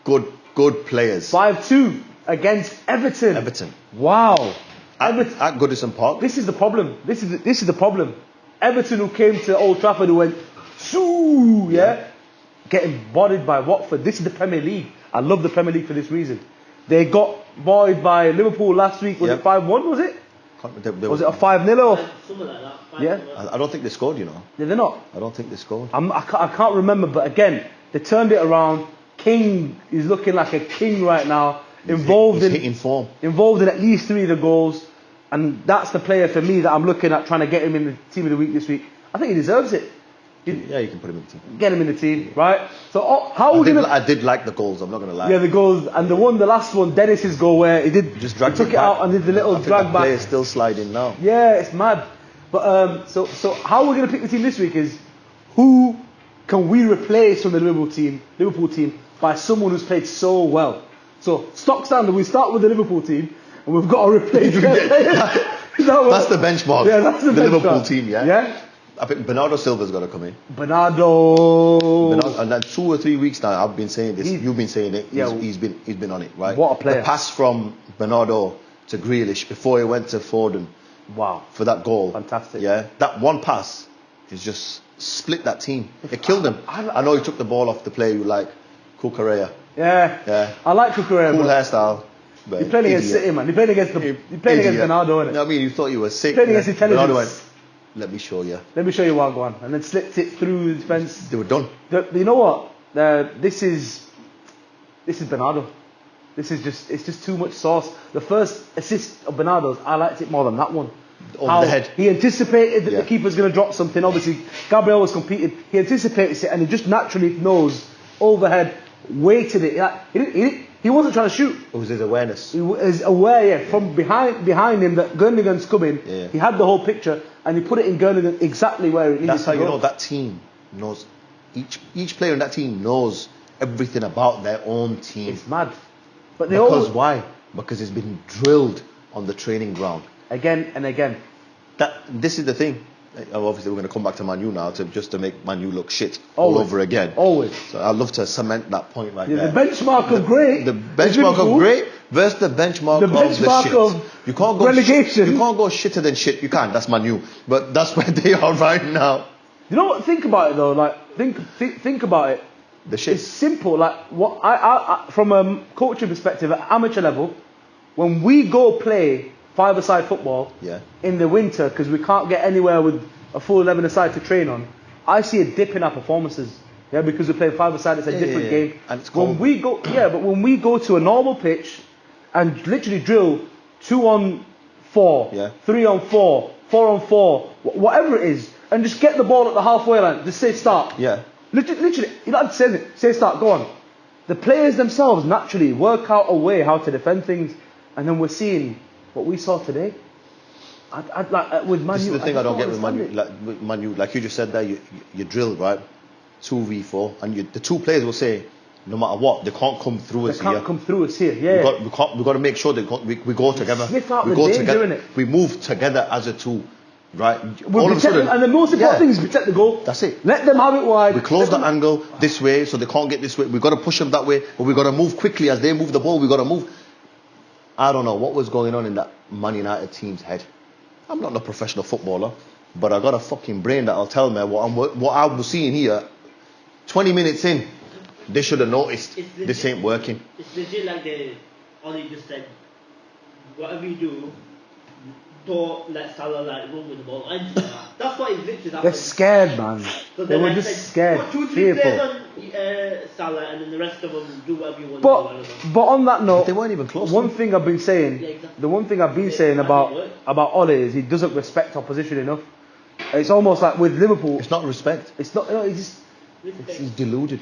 good players. 5-2 against Everton. Everton. Wow. At Goodison Park. This is the problem. This is the problem. Everton, who came to Old Trafford, who went, shoo, getting bodied by Watford. This is the Premier League. I love the Premier League for this reason. They got bodied by Liverpool last week. Was it 5-1? Was it? Was it a 5-0 or? Something like that. Yeah. I don't think they scored. You know. Yeah, they're not. I don't think they scored. I can't remember, but again, they turned it around. King is looking like a king right now. Involved in hitting form. Involved in at least 3 of the goals, and that's the player for me that I'm looking at trying to get him in the team of the week this week. I think he deserves it. Yeah, you can put him in the team. Get him in the team, right? So how are we gonna? I did like the goals. I'm not gonna lie. Yeah, the goals and the last one, Dennis's goal where he did just took it out and did the little drag back. Player's still sliding now. Yeah, it's mad. But so how we're gonna pick the team this week is who can we replace from the Liverpool team by someone who's played so well. So stock standard, we start with the Liverpool team and we've got to replace That's the benchmark. Yeah, that's the benchmark. Liverpool team, yeah? Yeah. I think Bernardo Silva's got to come in. Bernardo, and then 2 or 3 weeks now, I've been saying this. You've been saying it. He's been on it, right? What a player! The pass from Bernardo to Grealish before he went to Foden. Wow! For that goal, fantastic. Yeah, that one pass is just split that team. It killed them. I know he took the ball off the player like Cucurella. Yeah. I like Cucurella. Cool hairstyle. He played against City, man. He played against Bernardo, innit? You know what I mean? You thought you were sick. He played against intelligence. Bernardo went, let me show you. Let me show you what I'm going. And then slipped it through the defence. They were done. You know what? This is Bernardo. It's just too much sauce. The first assist of Bernardo's, I liked it more than that one. Over the head. He anticipated that the keeper's going to drop something. Obviously, Gabriel was competing. He anticipates it and he just naturally knows overhead, weighted it. He wasn't trying to shoot. It was his awareness. He was aware, from behind him that Gundogan's coming. Yeah. He had the whole picture and he put it in Gundogan exactly where it needed to go. That's how you know that team knows. Each player in that team knows everything about their own team. It's mad. But why? Because it's been drilled on the training ground. Again and again. This is the thing. Obviously, we're going to come back to Man U now to make Man U look shit all over again. Always. So I'd love to cement that point right there. The benchmark of great. The benchmark of great versus the benchmark of the shit. You can't go relegation. You can't go shitter than shit. You can't. That's Man U. But that's where they are right now. You know what? Think about it though. Like think about it. The shit. It's simple. Like what I from a coaching perspective at amateur level, when we go play 5-a-side football in the winter because we can't get anywhere with a full 11-a-side to train on, I see a dip in our performances. Yeah, because we play 5-a-side, it's a different game. And it's cold. But when we go to a normal pitch and literally drill 2-on-4, 3-on-4, 4-on-4, whatever it is, and just get the ball at the halfway line, just say start. Yeah. Literally, you don't have to say it. Say start, go on. The players themselves naturally work out a way how to defend things, and then we're seeing what we saw today. With Man U, this is the thing I don't get with Man U. Like you just said there, you drill, right? 2v4, and the two players will say, no matter what, they can't come through us here. They can't come through us here, yeah. We've got to make sure that we go together. Sniff out the danger, innit? We move together as a two. right? All of a sudden, and the most important thing is protect the goal. That's it. Let them have it wide. We close the angle this way so they can't get this way. We've got to push them that way, but we've got to move quickly as they move the ball. We've got to move. I don't know what was going on in that Man United team's head. I'm not a professional footballer, but I got a fucking brain that'll tell me what I was seeing here. 20 minutes in, they should have noticed this ain't working. It's legit like Ollie just said, whatever you do, don't let Salah run with the ball. That's what it's literally happened. They're scared, man. So they were just scared, put 2-3 fearful. players on Salah, and then the rest of them do whatever you want to do. But on that note, they weren't even close. One thing I've been saying, the one thing I've been saying about Ole is he doesn't respect opposition enough. It's almost like with Liverpool. It's not respect. It's not. He's deluded.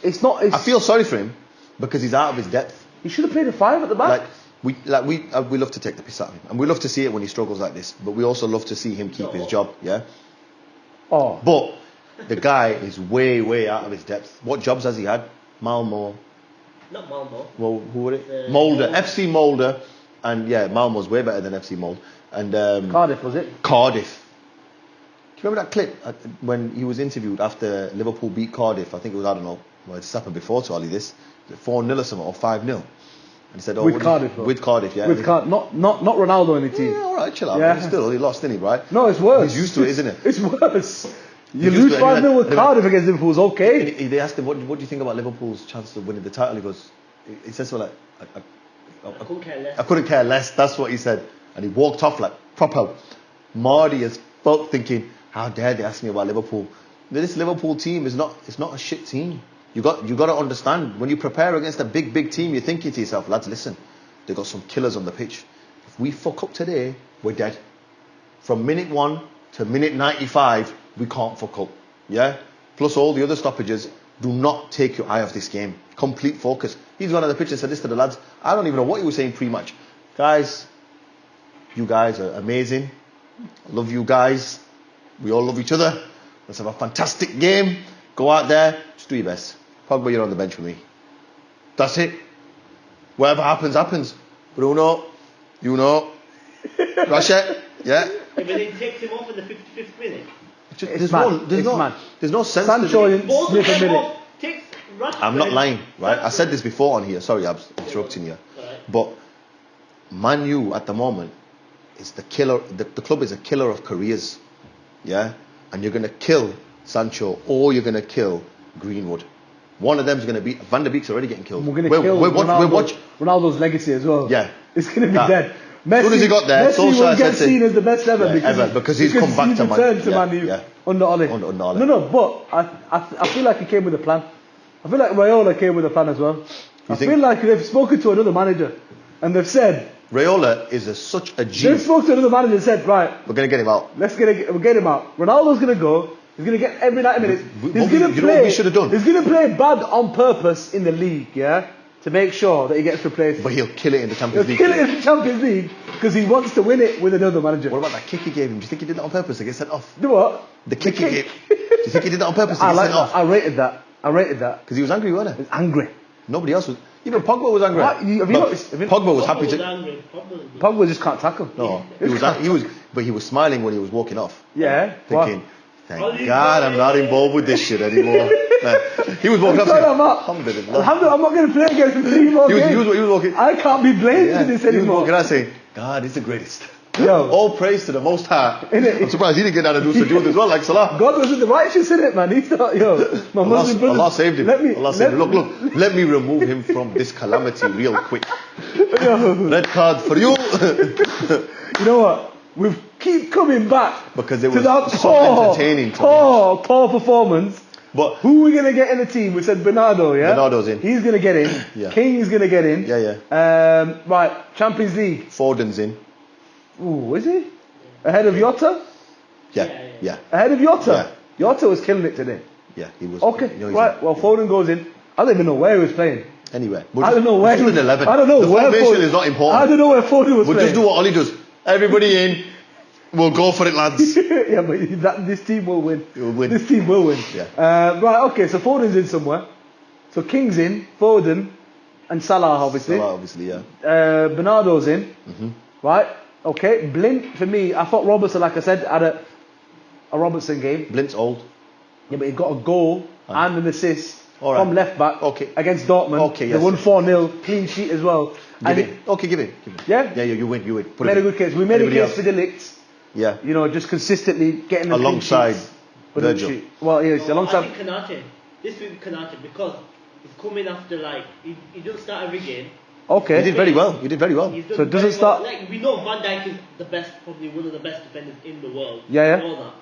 It's not. I feel sorry for him because he's out of his depth. He should have played a 5 at the back. We love to take the piss out of him, and we love to see it when he struggles like this. But we also love to see him keep his job. Yeah. Oh. But the guy is way out of his depth. What jobs has he had? Malmo. Not Malmo. Well, who were it? Molde. FC Molde. And yeah, Malmo's way better than FC Molde. And Cardiff, was it? Cardiff. Do you remember that clip when he was interviewed after Liverpool beat Cardiff? I think it was, I don't know, well, it's happened before to Ollie this. 4-0 or something, or 5-0. And he said, with Cardiff, with Cardiff, yeah. Not Ronaldo in the team. Yeah, alright, chill out. Yeah. But still, he lost, didn't he, right? No, it's worse. He's used to it, isn't it? It's worse. You lose 5-0 with Cardiff against Liverpool is okay. They asked him, what do you think about Liverpool's chances of winning the title? He goes, he says so I couldn't care less. I couldn't care less. That's what he said. And he walked off like proper Mardy as fuck, thinking, how dare they ask me about Liverpool? This Liverpool team is not a shit team. You got to understand, when you prepare against a big team, you're thinking to yourself, lads, listen, they got some killers on the pitch. If we fuck up today, we're dead. From minute 1 to minute 95, we can't fuck up. Yeah? Plus all the other stoppages. Do not take your eye off this game. Complete focus. He's gone on the pitch and said this to the lads. I don't even know what he was saying pre-match. Guys, you guys are amazing. I love you guys. We all love each other. Let's have a fantastic game. Go out there, just do your best. Pogba, you're on the bench with me. That's it. Whatever happens. Bruno, you know. Rashid, yeah. But then he takes him off in the 55th minute. There's no sense Sancho to didn't sniff a minute. I'm not lying, right? I said this before on here. Sorry, I'm interrupting you. Right. But Man U at the moment is the killer. The club is a killer of careers. Yeah? And you're going to kill Sancho or you're going to kill Greenwood. One of them is going to be... Van der Beek's already getting killed. We're going to kill Ronaldo's legacy as well. Yeah. It's going to be dead. As soon as he got there, Messi will get seen as the best ever, because he's come back to Man U under Ole. No, but I feel like he came with a plan. I feel like Raiola came with a plan as well. I feel like they've spoken to another manager and they've said... Raiola is such a genius. They've spoken to another manager and said, right... We're going to get him out. We'll get him out. Ronaldo's going to go. He's going to get every 90 minutes. He's going to play... what we should have done? He's going to play bad on purpose in the league, yeah? To make sure that he gets replaced. But he'll kill it in the Champions League. He'll kill it in the Champions League because he wants to win it with another manager. What about that kick he gave him? Do you think he did that on purpose to get sent off? Do what? The kick he gave. Do you think he did that on purpose to get sent off? I rated that. Because he was angry, wasn't he? He was angry. Nobody else was. Even Pogba was angry. Have you noticed? Pogba was happy to. Pogba just can't tackle. No, but he was smiling when he was walking off. Yeah. Thinking, thank God I'm not involved with this shit anymore. He was walking up saying, Alhamdulillah, I'm not going to play against him 3 more games. He was walking. I can't be blamed for this anymore. He was walking out saying, God is the greatest. Yo. All praise to the Most High. I'm surprised he didn't get down and do sujood as well, like Salah. God was in the righteous, in it, man. He thought, my Muslim brother. Allah saved him. Look, let me remove him from this calamity real quick. Red card for you. You know what? We keep coming back because it was to that so entertaining to poor performance. But who are we going to get in the team? We said Bernardo, yeah? Bernardo's in. He's going to get in. Yeah. King's going to get in. Yeah. Right, Champions League. Foden's in. Ooh, is he? Ahead of Jota? Yeah. Ahead of Jota? Yeah. Jota was killing it today. Yeah, he was. Okay, right. Well, Foden goes in. I don't even know where he was playing. Anyway. I don't know where he was. 11. I don't know where formation is not important. I don't know where Foden was playing. We'll just do what Ollie does. Everybody in. We'll go for it, lads. Yeah, but this team will win. It will win. This team will win. Yeah. Right, okay, so Foden's in somewhere. So King's in, Foden, and Salah, obviously. Salah, obviously, yeah. Bernardo's in. Mm-hmm. Right? Okay, Blint for me. I thought Robertson, like I said, had a Robertson game. Blint's old. Yeah, but he got a goal and an assist All right. from left back against Dortmund. Okay, They yes, won yes. 4-0, clean sheet as well. Give it. Okay, give it. Yeah? Yeah, you win. Put Made it a good case. We made Anybody a case else? for Delict. Yeah. You know, just consistently getting the Alongside clean sheets. Virgil. Well, yes, I alongside. think Konate. This week Konate, because he's coming after he doesn't start every game. Okay. You did very well. He's done So it doesn't very start- well. Like we know Van Dijk is the best, probably one of the best defenders in the world. Yeah. All that.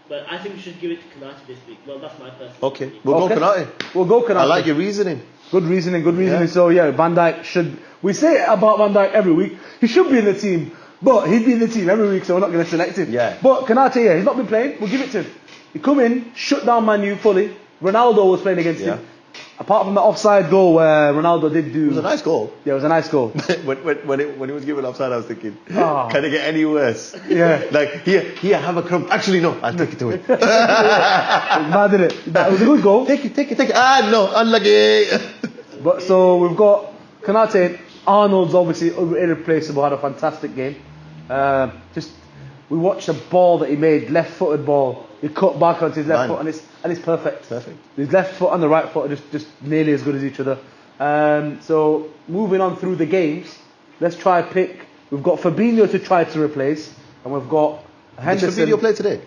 But I think we should give it to Konate this week. Well, that's my personal Okay. opinion. We'll Okay. go Konate. We'll go Konate. I like your reasoning. Good reasoning. Yeah. So yeah, Van Dijk should. We say it about Van Dijk every week. He should be in the team, but he'd be in the team every week, so we're not going to select him. Yeah. But Konate, he's not been playing. We'll give it to him. He come in, shut down Man U fully. Ronaldo was playing against him. Apart from the offside goal where Ronaldo did do. It was a nice goal. Yeah, it was a nice goal. when it was given offside, I was thinking, Ah. can it get any worse? Yeah. Like here, have a crumb. Actually, no, I'll take it to it. It was mad, didn't it? It was a good goal. Take it. Ah, no, unlucky. But so we've got Konate. Arnold's obviously irreplaceable. Had a fantastic game. We watched a ball that he made, left-footed ball. He cut back onto his left foot, and it's perfect. Perfect. His left foot and the right foot are just nearly as good as each other. So moving on through the games, let's try pick. We've got Fabinho to try to replace, and we've got Henderson. Did Fabinho play today?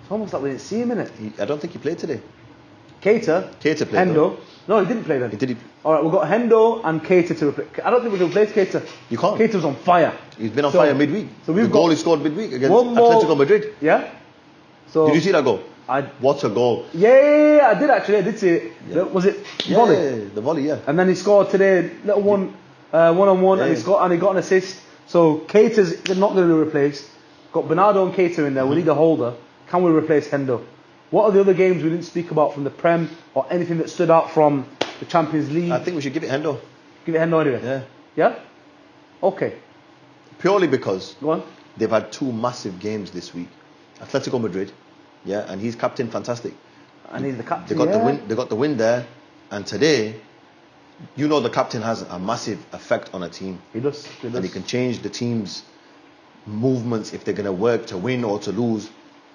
It's almost like we didn't see him in it. I don't think he played today. Keita played. Hendo. Though. No, he didn't play then. Did he? All right, we've got Hendo and Keita to replace. I don't think we can replace Keita. You can't. Keita was on fire. He's been on fire midweek. So we've the goal got he scored midweek against one more- Atletico Madrid. Yeah. So Did you see that goal? I What a goal! yeah, I did actually. I did see it. Yeah. Was it volley? Yeah, the volley, yeah. And then he scored today, little one-on-one, Yeah, and he got an assist. So Keita's they're not going to replace. Got Bernardo and Keita in there. We need a holder. Can we replace Hendo? What are the other games we didn't speak about from the Prem or anything that stood out from the Champions League? I think we should give it Hendo. Give it Hendo anyway. Yeah. Yeah. Okay. Purely because Go on. they've had two massive games this week. Atletico Madrid, yeah, and he's captain fantastic. And he's the captain. They got the win. They got the win there, and today, you know, the captain has a massive effect on a team, He does. and he can change the team's movements if they're going to work to win or to lose.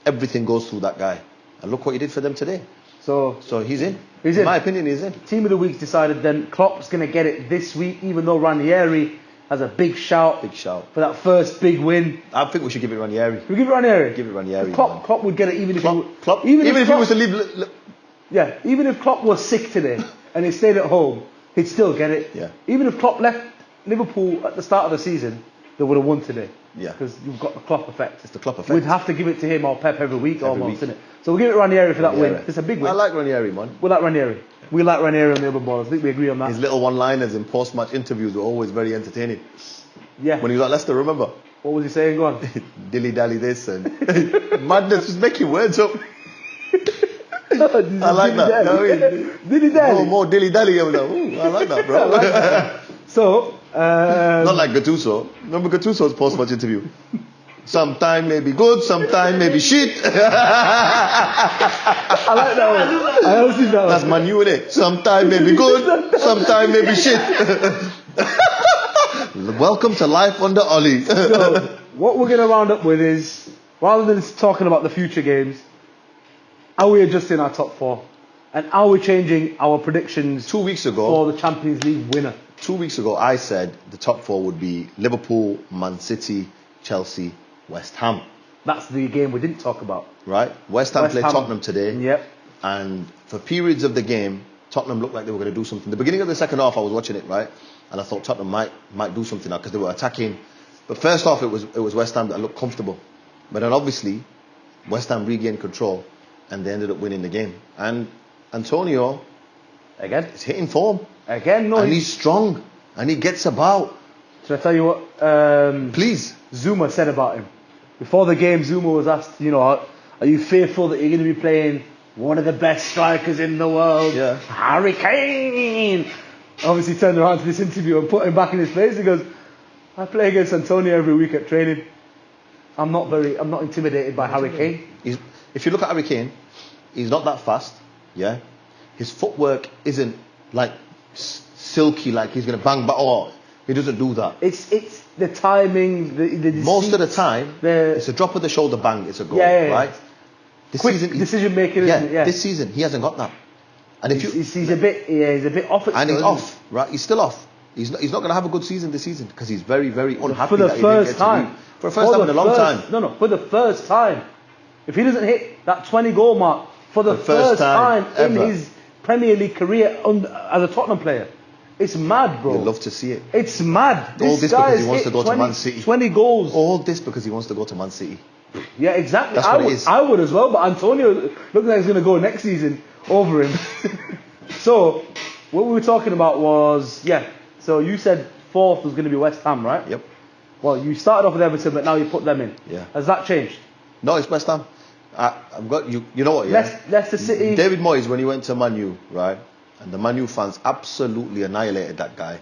Everything goes through that guy, and look what he did for them today. So So he's in. He's in in. my opinion, he's in. Team of the Week decided then Klopp's going to get it this week, even though Ranieri has a big shout Big shout. for that first big win. I think we should give it Ranieri. Can we give it Ranieri? Give it Ranieri. man. Klopp would get it even if Klopp, he, even if he Klopp- was to leave. Yeah, even if Klopp was sick today and he stayed at home, he'd still get it. Yeah. Even if Klopp left Liverpool at the start of the season, they would have won today. Yeah. Because you've got the Klopp effect. It's the Klopp effect. We'd have to give it to him or Pep every week almost, week. innit? So we'll give it Ranieri for that win. Ranieri. It's a big win. I like Ranieri, man. We like Ranieri. We like Ranieri on the other ball. I think we agree on that. His little one-liners in post-match interviews were always very entertaining. Yeah. When he was at Leicester, remember? What was he saying? Go on. Dilly-dally this and madness, just making words up. I like that. You know what I mean? Dilly dally. More dilly-dally. I was like, ooh, I like that, bro. So, Not like Gattuso. Remember Gattuso's post-match interview? Sometime may be good, sometime may be shit. I like that one. I also see that That's one. my new innit? Sometime may be good, sometime may be shit. Welcome to life under Ollie. So, what we're going to round up with is, rather than talking about the future games, are we adjusting our top four? And are we changing our predictions 2 weeks ago, for the Champions League winner? 2 weeks ago, I said the top four would be Liverpool, Man City, Chelsea, West Ham. That's the game we didn't talk about. Right? West Ham played Tottenham today. Yep. And for periods of the game, Tottenham looked like they were going to do something. The beginning of the second half, I was watching it, right? And I thought Tottenham might do something now because they were attacking. But first off, it was West Ham that looked comfortable. But then obviously, West Ham regained control and they ended up winning the game. And Antonio Again? is hitting form. Again? No. And he's strong. And he gets about. Should I tell you what Please. Zuma said about him? Before the game, Zuma was asked, are you fearful that you're going to be playing one of the best strikers in the world? Yeah. Harry Kane! Obviously turned around to this interview and put him back in his place. He goes, I play against Antonio every week at training. I'm not intimidated by Harry Kane. If you look at Harry Kane, he's not that fast, yeah? His footwork isn't like silky, like he's going to bang back. Or He doesn't do that. It's the timing, the deceit, Most of the time, it's a drop of the shoulder, bang, it's a goal, right? This quick season, decision making. Isn't it? Yeah. This season he hasn't got that. And if he's a bit off it. And still, he's off, right? He's still off. He's not going to have a good season this season because he's very, very unhappy for the that he first didn't get time. to leave. For the first time in a long time. No, for the first time. If he doesn't hit that 20 goal mark for the first time in his Premier League career as a Tottenham player, it's mad, bro. You'd love to see it. It's mad. All this guy because he wants to go 20, to Man City. 20 goals. All this because he wants to go to Man City. Yeah, exactly. That's what it is. I would as well, but Antonio looks like he's going to go next season over him. So, what we were talking about was, so you said fourth was going to be West Ham, right? Yep. Well, you started off with Everton, but now you put them in. Yeah. Has that changed? No, it's West Ham. I've got you. You know what? Yeah. Leicester City. David Moyes, when he went to Man U, right, and the Man U fans absolutely annihilated that guy.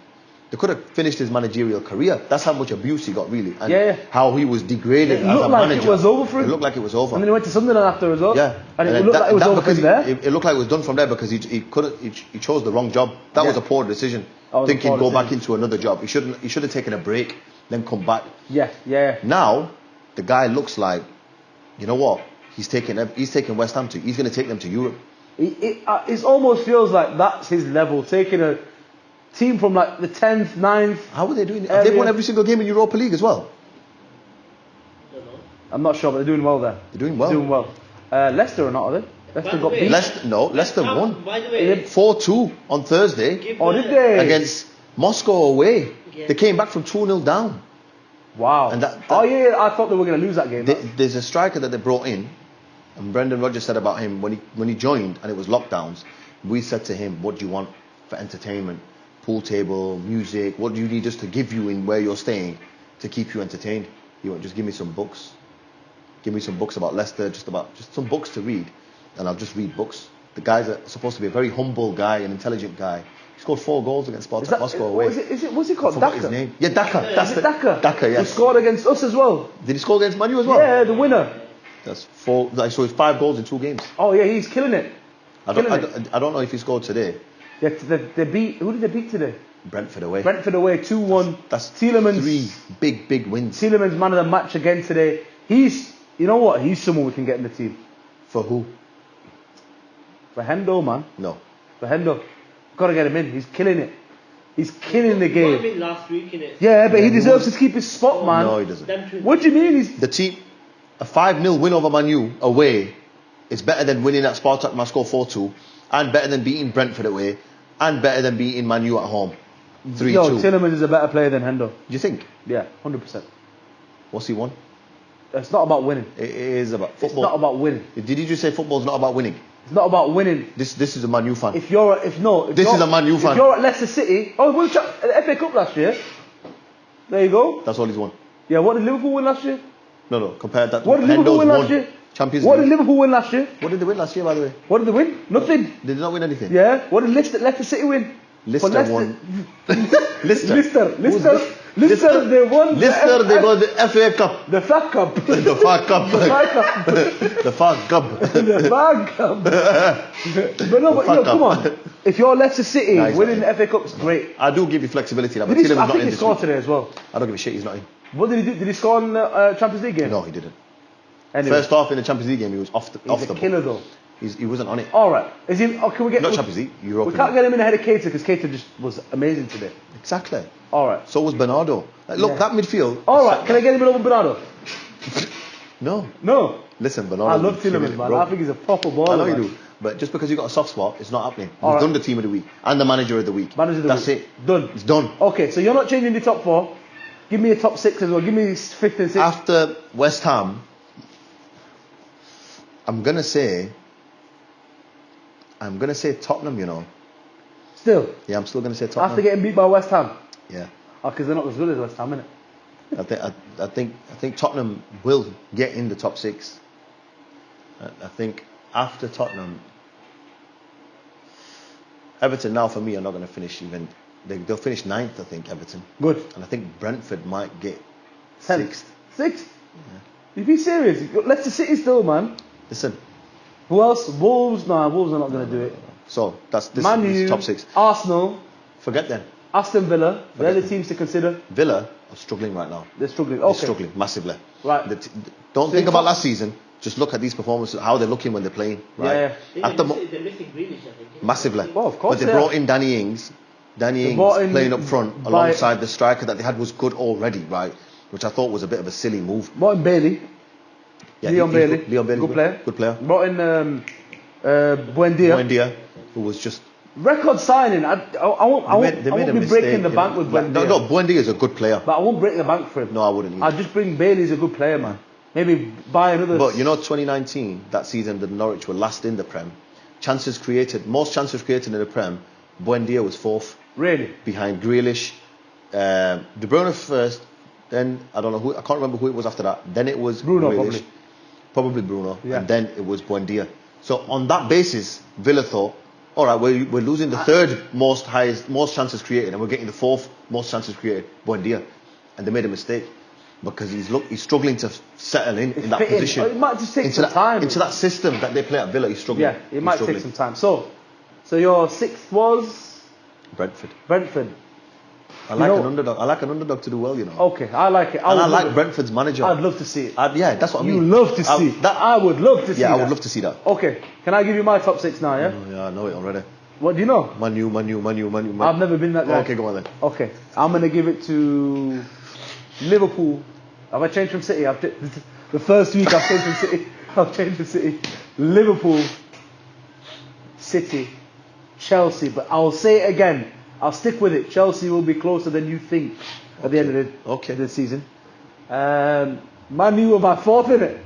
They could have finished his managerial career. That's how much abuse he got, really, and how he was degraded as a manager. It looked like it was over for him. It looked like it was over. And then he went to Sunderland after as well. Yeah, and it looked like it was over from there. It looked like it was done from there because he chose the wrong job. That was a poor decision. Thinking go back into another job. He should have taken a break, then come back. Yeah. Now the guy looks like, you know what? He's taking West Ham he's going to take them to Europe. It almost feels like that's his level, taking a team from like the 10th, 9th. How are they doing? Have they won every single game in Europa League as well? I'm not sure, but they're doing well there. They're doing well. Doing well. Leicester or not, are they? Leicester got beat. Leicester won. By the way, 4-2 on Thursday. Oh, did they? Against Moscow away. Yeah. They came back from 2-0 down. Wow. And I thought they were going to lose that game. There's a striker that they brought in, and Brendan Rodgers said about him when he joined and it was lockdowns. We said to him, "What do you want for entertainment? Pool table, music. What do you need us to give you in where you're staying to keep you entertained?" He went, "Just give me some books. Give me some books about Leicester, just some books to read, and I'll just read books." The guy's supposed to be a very humble guy, an intelligent guy. He scored 4 goals against Spartak Moscow away. What's he called? Daka? His name. Yeah, Daka. Daka, yes. He scored against us as well. Did he score against Man U as well? Yeah, the winner. That's 4. So it's 5 goals in 2 games. Oh yeah, he's killing it. I don't know if he scored today. Yeah, they beat. Who did they beat today? Brentford away. 2-1. That's Tielemans. 3 big wins. Tielemans man of the match again today. You know what? He's someone we can get in the team. For who? For Hendo, man. No. For Hendo. Gotta get him in. He's killing it. He's killing the game. Got him in last week, innit? Yeah, but he deserves to keep his spot, man. No, he doesn't. What do you mean? The team, a 5-0 win over Man U away is better than winning at Spartak Moscow 4-2, and better than beating Brentford away, and better than beating Man U at home 3-2. Yo, Tielemans is a better player than Hendo. Do you think? Yeah, 100%. What's he won? It's not about winning. It is about football. It's not about winning. Did you just say football's not about winning? It's not about winning. This is a Man U fan. This is a Man U fan. If you're at Leicester City, he won the FA Cup last year. There you go. That's all he's won. Yeah, what did Liverpool win last year? No, compare that to what did Liverpool win last year? Champions What League. did Liverpool win last year? What did they win last year, by the way? What did they win? Nothing. They did not win anything. Yeah. What did Leicester City win? Leicester won. Leicester, they won. Leicester, they won the FA Cup. The FA Cup. The FA Cup. The FA Cup. The FA Cup. But no, come on. If you're Leicester City, winning the FA Cup is great. I do give you flexibility. I think he scored today as well. I don't give a shit, he's not in. What did he do? Did he score in the Champions League game? No, he didn't. Anyway. First off in the Champions League game, he was off the killer though. He wasn't on it. All right. Is he? Oh, can we get? Not Champions League, Europa We can't League. get him in ahead of Keita because Keita just was amazing today. Exactly. All right. So was Bernardo. Look, that midfield. All right. Can I get him in over Bernardo? No. Listen, Bernardo. I love Tielemans, man. I think he's a proper baller. I know you man. do. But just because you got a soft spot, it's not happening. All We've right. done the team of the week and the manager of the week. That's it. Done. It's done. Okay, so you're not changing the top 4. Give me a top 6 as well. Give me 5th and 6th. After West Ham, I'm gonna say Tottenham. You know. Still. Yeah, I'm still gonna say Tottenham. After getting beat by West Ham. Yeah. Because they're not as good as West Ham, innit? I think Tottenham will get in the top 6. I think after Tottenham, Everton now for me are not going to finish even. They'll finish 9th, I think, Everton. Good. And I think Brentford might get 6th. 6th? Yeah. You be serious? Leicester City still, man. Listen. Who else? Wolves? Nah, Wolves are not going to do it. So this Man U, top 6. Arsenal. Forget them. Aston Villa, they're the teams to consider. Villa are struggling right now. They're struggling. They're Okay. struggling massively. Right. Don't So think about top- last season. Just look at these performances, how they're looking when they're playing. Right. Yeah. At the They're missing Grealish, I think. massively. Well, of course But they they brought are. in Danny Ings. Danny Ings brought in playing up front by- alongside the striker that they had was good already, right? Which I thought was a bit of a silly move. Martin Bailey. Yeah, Leon he's Bailey. good. Leon Bailey, Good player. Good player. Brought in Buendia. Buendia, who was just. Record signing. I won't They made a be mistake, breaking the you bank know. with Buendia. No, Buendia is a good player. But I won't break the bank for him. No, I wouldn't either. I'll just bring Bailey's a good player, man. Maybe buy another. But you know, 2019, that season, the Norwich were last in the Prem. Most chances created in the Prem. Buendia was fourth, Really? behind Grealish, De Bruyne first. Then I don't know who. I can't remember who it was after that. Then it was Bruno, Grealish, probably Bruno, Yeah. and then it was Buendia. So on that basis, Villa thought, all right, we're losing the third most chances created, and we're getting the fourth most chances created, Buendia, and they made a mistake. Because he's struggling to settle in that fit in. position. It might just take into some that, time. into that system that they play at Villa. He's struggling. Yeah, it He's might struggling. take some time. So your sixth was Brentford. Brentford. I like know- an underdog. I like an underdog to do well, you know. Okay, I like it. and I would like love it. Brentford's manager. I'd love to see it. Yeah, that's what I You mean. love to see that. I would love to see Yeah, that. I would love to see that. Okay, can I give you my top six now, yeah? Oh, yeah, I know it already. What do you know? Manu. I've never been that guy. Okay, go on then. Okay, I'm going to give it to Liverpool. Have I changed from City? The first week I've changed from City. I've changed from City. Liverpool, City, Chelsea. But I'll say it again. I'll stick with it. Chelsea will be closer than you think at the end of the season. Man U were my fourth, innit?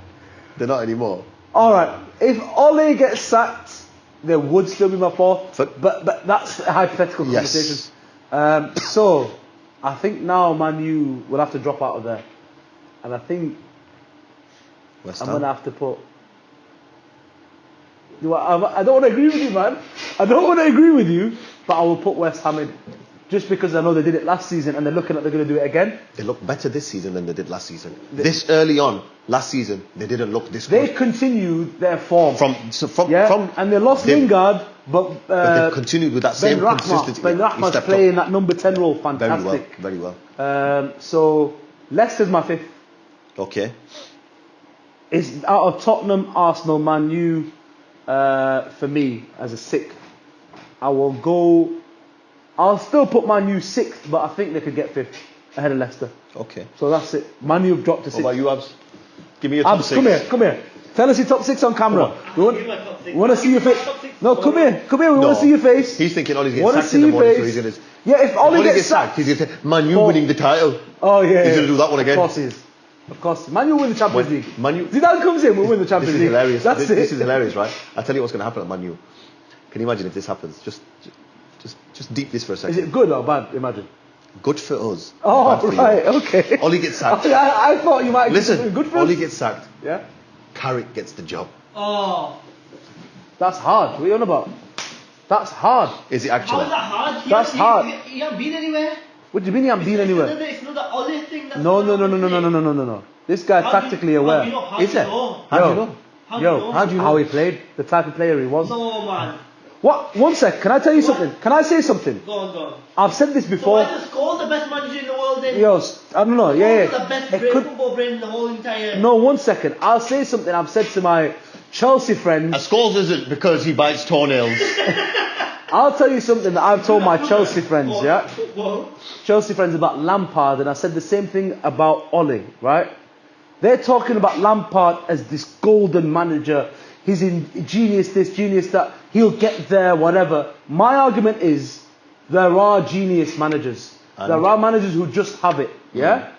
They're not anymore. All right. If Ole gets sacked, they would still be my fourth. But- But that's a hypothetical Yes. conversation. So I think now Man U will have to drop out of there. And I think West I'm Ham. going to have to put... I don't want to agree with you, man. I don't want to agree with you, but I will put West Ham in. Just because I know they did it last season and they're looking like they're going to do it again. They look better this season than they did last season. This early on, last season, they didn't look this They good. continued their form. And they lost Lingard, but they continued with that same consistency. Ben He Rachman's stepped playing up that number 10 role fantastic. very well. So Leicester's my fifth. Okay. It's out of Tottenham, Arsenal, Man U. For me as a sixth, I'll still put Man U sixth, but I think they could get fifth ahead of Leicester. Okay. So that's it. Man U have dropped to What sixth. about you, Abs? Give me your top Abs, six. come here. Tell us your top six on camera. We want to see your face. Top six. No, come here. We want No. to see your face. He's thinking Ollie's getting Wanna sacked in the see morning, your so he's face. going to... Yeah, if Ole gets sacked, he's going to say, Man U Oh. winning the title. Oh yeah, He's gonna do that one again. Of course he is. Of course, Man U win the Champions When League. Man U- Zidane comes in, we'll win the This Champions is League. hilarious. That's it. This is hilarious, right? I'll tell you what's going to happen at Man U. Can you imagine if this happens? Just deep this for a Is second. it good or bad? Imagine. Good for us. Oh bad for you. right, okay. Ollie gets sacked. I thought you might. Listen, good for Ollie us. gets sacked. Yeah, Carrick gets the job. Oh, that's hard. What are you on about? That's hard. Is it how actually? is that hard? That's hard. You haven't been anywhere. What do you mean you haven't been anywhere? It's not the Ole thing. No. This guy tactically aware. Is it? How do you know? How do you know? How do you know how he played? The type of player he was. No, man. What? One sec. Can I tell you something? Can I say something? Go on. I've said this So before. why just call the best manager in the world then? Yo, I don't know. Yeah. The best It could- football brain in the whole entire... No, 1 second. I'll say something I've said to my Chelsea friends. Scholes isn't because he bites toenails. I'll tell you something that I've told my Chelsea friends, yeah? Whoa. Chelsea friends about Lampard, and I said the same thing about Ole, right? They're talking about Lampard as this golden manager. He's in genius this, genius that. He'll get there, whatever. My argument is there are genius managers. And- There are managers who just have it, yeah?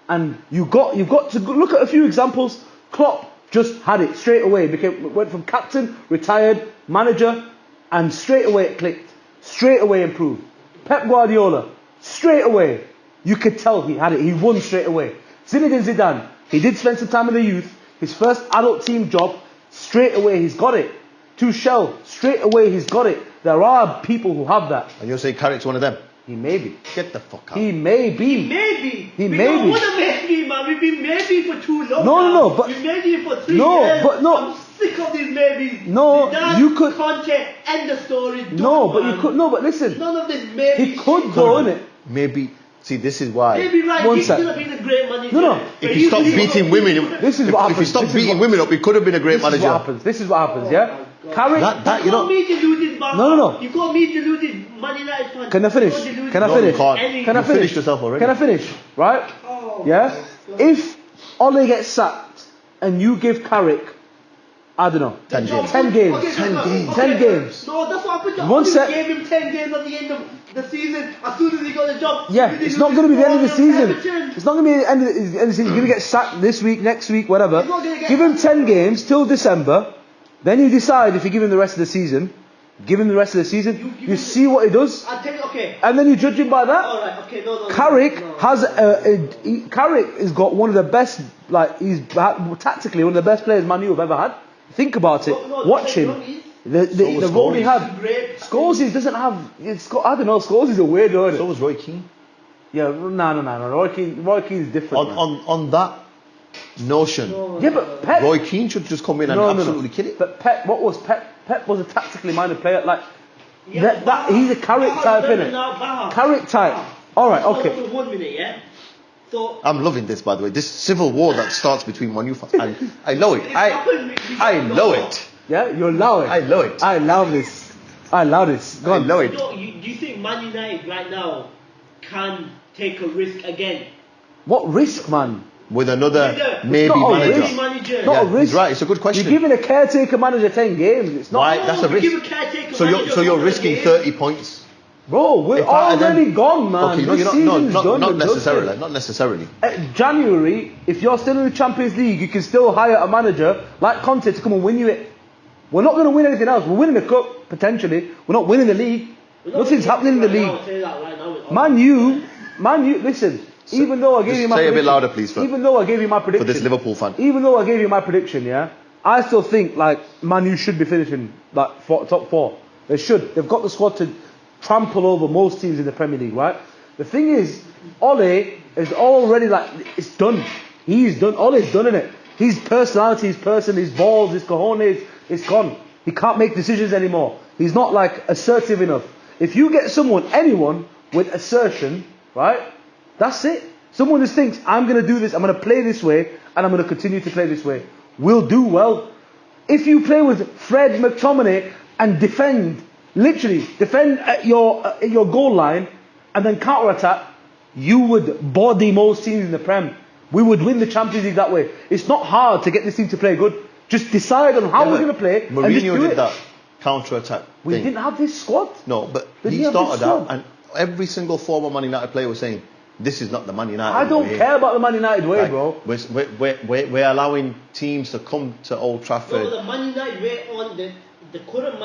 And you've got to look at a few examples. Klopp just had it straight away. Went from captain, retired, manager, and straight away it clicked. Straight away improved. Pep Guardiola, straight away. You could tell he had it. He won straight away. Zinedine Zidane, he did spend some time in the youth. His first adult team job, straight away he's got it. Tuchel, straight away he's got it. There are people who have that. And you're saying Carrick's one of them? He may be. Get the fuck out. He may be. Maybe. He we may don't be. want to maybe, man. We've been maybe for too long. No, now. no, but- we maybe for 3 No, years. but no. I'm sick of these maybes. No, Zidane, you could- Conte, end the story. No, done, but man. you could. No, but listen. None of this maybe. He could go, innit? Maybe. See, this is why. Maybe right. One He sec. could have been a great manager. No. But If he stopped believe beating what- women, This is if what he happens. stopped This is beating what- women up, he could have been a great This is what manager. happens. This is what happens. Oh Yeah. my God. Carrick. That, You call me deluded, Baha. No. You call me deluded, Man United fan. Can I finish? You're deluded. Can I No, finish? you can't. Any- Can I You finish? finished yourself already. Can I finish? Right? Oh, Yeah. my God. If Ole gets sacked and you give Carrick, I don't know, 10 games. 10 games. Okay, 10 no, games. okay. 10 games. No, that's what happened. One Ole sec. gave him 10 games at the end of the season. As soon as he got the job. Yeah, he it's did not going to be the end of the lose season. Everton. It's not going to be the end of the season. He's going to get sacked this week, next week, whatever. He's not gonna get Give him sacked. 10 games till December. Then you decide if you give him the rest of the season. Give him the rest of the season. You give You him- see what he does. I'll tell you, okay. And then you judge him by that. Alright, okay, no. Carrick no. has Carrick has got one of the best, like he's tactically one of the best players Man U have ever had. Think about it. No, Watch the him. thing is, The role he had. Great. Scorsese doesn't have. I don't know. Scorsese is a weirdo, isn't So it? was Roy Keane. Yeah, no. Roy Keane is different. man. On that notion, Yeah, but Pep. Roy Keane should just come in and absolutely kill it. But Pep, what was Pep? Pep was a tactically minded player. Like Yeah, that Baha- he's a Carrick Baha's type, better innit? now, Baha. Carrick type. Baha. All right, Hold okay. on for 1 minute, yeah? So, I'm loving this, by the way. This civil war that starts between Man U fans. I know it. it's happened, we I don't know know. it. Yeah, you allow it. I know it. I allow this. I allow this. Go I on. know You it. know, do you think Man United right now can take a risk again? What risk, man? With another It's maybe not a manager. risk. Manager. Not Yeah, a risk. he's right. It's a good question. You're giving a caretaker manager 10 games. It's not. Why? That's a you give risk. a caretaker So manager you're one risking game. 30 points. Bro, we're If part of them- already gone, man. Okay, no, This you're season's done, not we're done. necessarily. Not necessarily. January, if you're still in the Champions League, you can still hire a manager like Conte to come and win you it. We're not going to win anything else. We're winning the cup potentially. We're not winning the league. We're not Nothing's winning happening in the right now, league. I'll say that right now. Man U. Listen. Even though I gave just you my say a bit prediction, louder, please, even though I gave you my For prediction, this Liverpool fan. even though I gave you my prediction, yeah, I still think like Man U should be finishing like top 4. They should. They've got the squad to trample over most teams in the Premier League, right? The thing is, Ole is already like it's done. He's done. Ole's done in it. His personality, his person, his balls, his cojones, it's gone. He can't make decisions anymore. He's not like assertive enough. If you get anyone with assertion, right? That's it. Someone just thinks, I'm going to do this, I'm going to play this way, and I'm going to continue to play this way. Will do well. If you play with Fred McTominay and literally defend at your goal line, and then counter-attack, you would body most teams in the Prem. We would win the Champions League that way. It's not hard to get this team to play good. Just decide on how we're going to play, and just Mourinho do did it. that counter-attack We thing. didn't have this squad. No, but They he didn't have this started that, squad. and every single former Man United player was saying, "This is not the Man United I don't way." care about the Man United way, Like, bro. We're allowing teams to come to Old No, Trafford. the Man United way on the current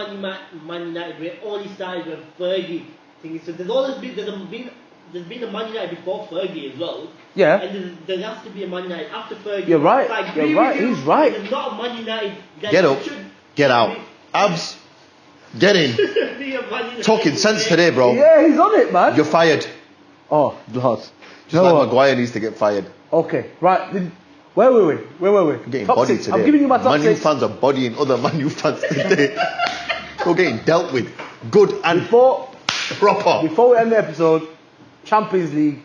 Man United way only started when Fergie thingy. So there's been a Man United before Fergie as well. Yeah. And there has to be a Man United after Fergie. You're right. So I You're agree right. with you. He's right. There's not a Man United that Get up, should get out. Abs, get in. be a Man United Talking sense way. today, bro. Yeah, he's on it, man. You're fired. Oh, blood. Just You know like what? Maguire needs to get fired. Okay, right. Where were we? Getting Top bodied 6. today. I'm giving you my top Man U 6. fans are bodying other Man U fans today. We're getting dealt with. Good and Before proper. we end the episode, Champions League.